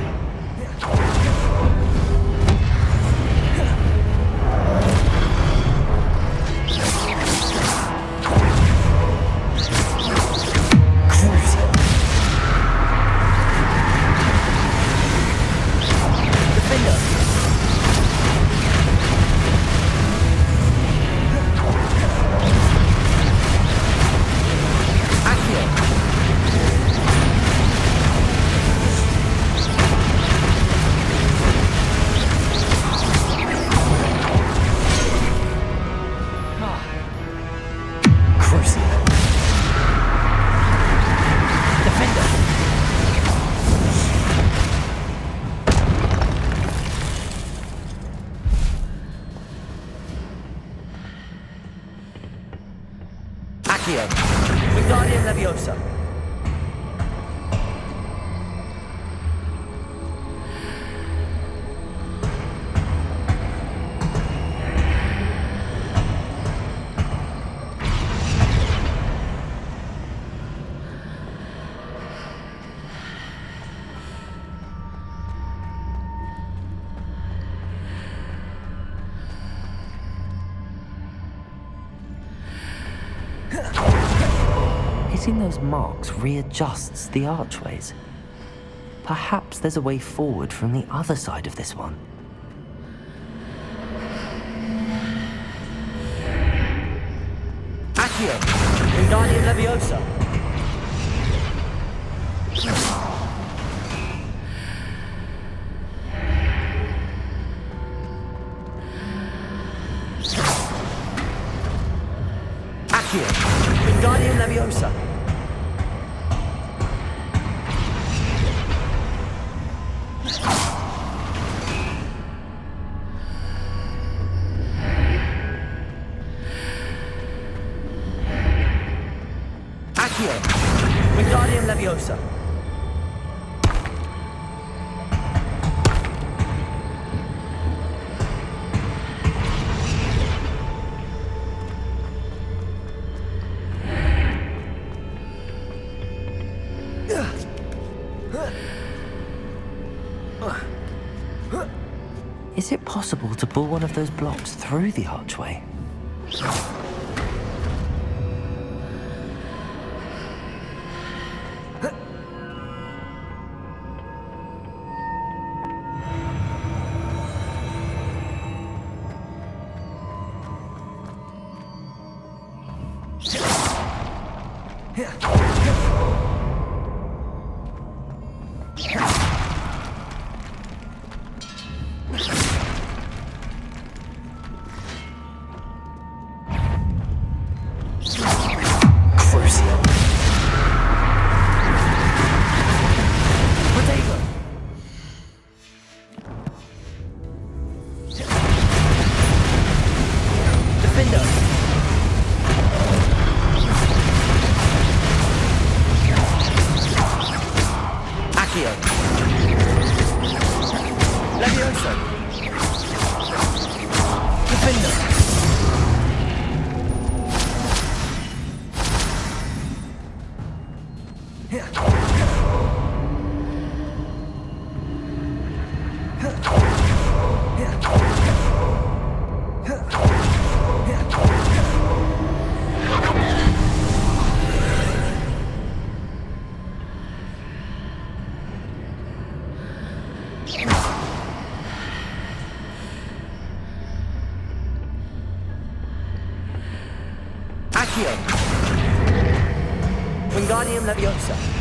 Wingardium Leviosa. Hitting those marks readjusts the archways. Perhaps there's a way forward from the other side of this one. Accio! Wingardium Leviosa. Accio! Wingardium Leviosa. Accio! Wingardium Leviosa. Is it possible to pull one of those blocks through the archway? Accio! Wingardium Leviosa!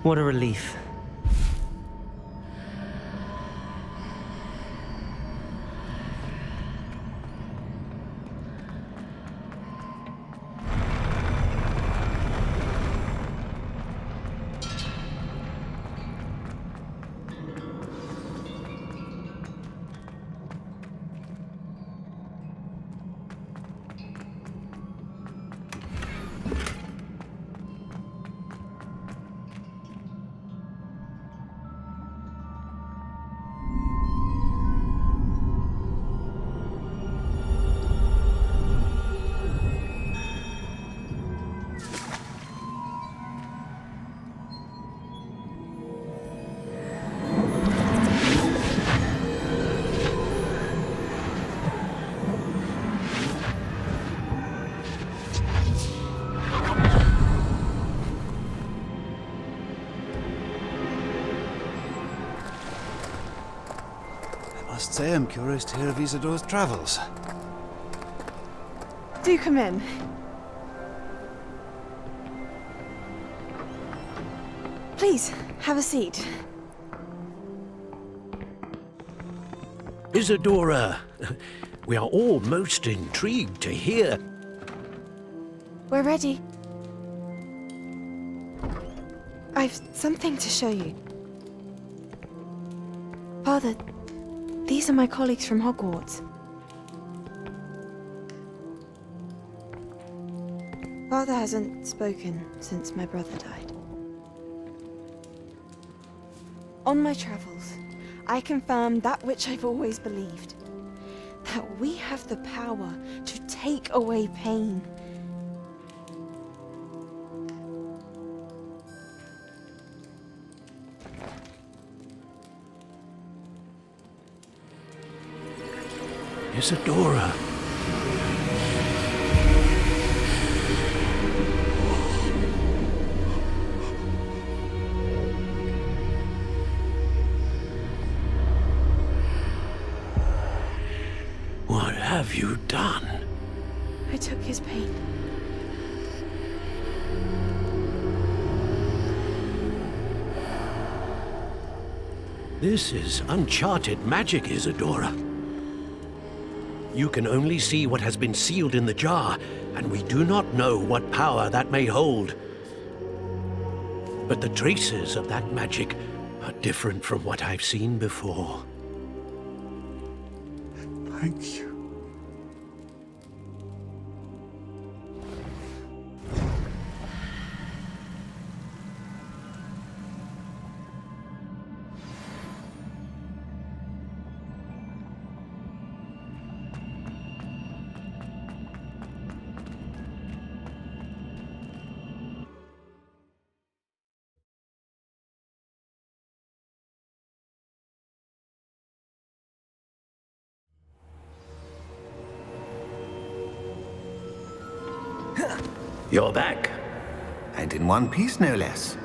What a relief. I must say I'm curious to hear of Isidor's travels. Do come in. Please, have a seat. Isadora, we are all most intrigued to hear. We're ready. I've something to show you. Father, these are my colleagues from Hogwarts. Father hasn't spoken since my brother died. On my travels, I confirmed that which I've always believed. That we have the power to take away pain. Isadora. What have you done? I took his pain. This is uncharted magic, Isadora. You can only see what has been sealed in the jar, and we do not know what power that may hold. But the traces of that magic are different from what I've seen before. Thank you. You're back. And in one piece, no less.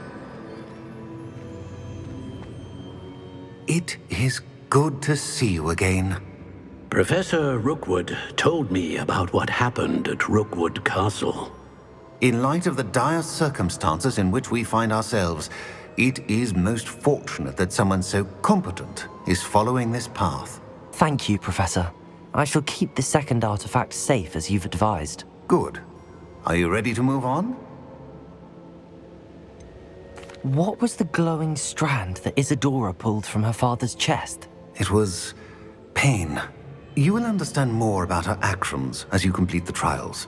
It is good to see you again. Professor Rookwood told me about what happened at Rookwood Castle. In light of the dire circumstances in which we find ourselves, it is most fortunate that someone so competent is following this path. Thank you, Professor. I shall keep the second artifact safe as you've advised. Good. Are you ready to move on? What was the glowing strand that Isadora pulled from her father's chest? It was pain. You will understand more about her actions as you complete the trials.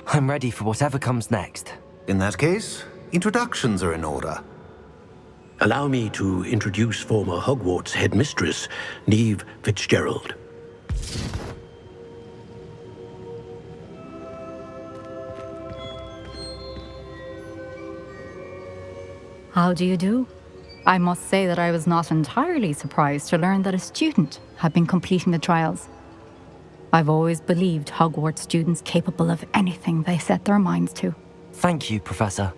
I'm ready for whatever comes next. In that case, introductions are in order. Allow me to introduce former Hogwarts headmistress, Neve Fitzgerald. How do you do? I must say that I was not entirely surprised to learn that a student had been completing the trials. I've always believed Hogwarts students capable of anything they set their minds to. Thank you, Professor.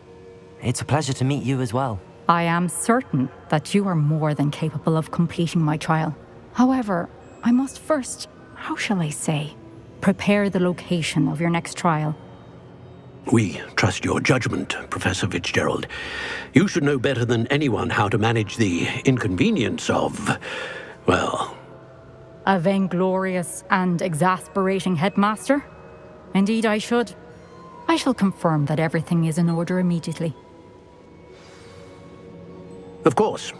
It's a pleasure to meet you as well. I am certain that you are more than capable of completing my trial. However, I must first, how shall I say, prepare the location of your next trial. We trust your judgment, Professor Fitzgerald. You should know better than anyone how to manage the inconvenience of, well... A vainglorious and exasperating headmaster? Indeed I should. I shall confirm that everything is in order immediately. Of course.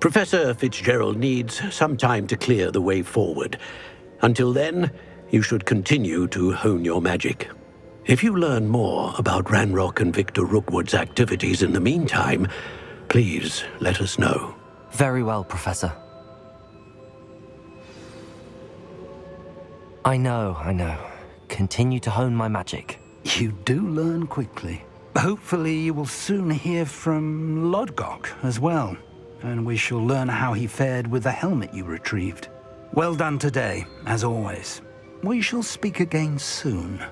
Professor Fitzgerald needs some time to clear the way forward. Until then, you should continue to hone your magic. If you learn more about Ranrok and Victor Rookwood's activities in the meantime, please let us know. Very well, Professor. I know. Continue to hone my magic. You do learn quickly. Hopefully you will soon hear from Lodgok as well, and we shall learn how he fared with the helmet you retrieved. Well done today, as always. We shall speak again soon.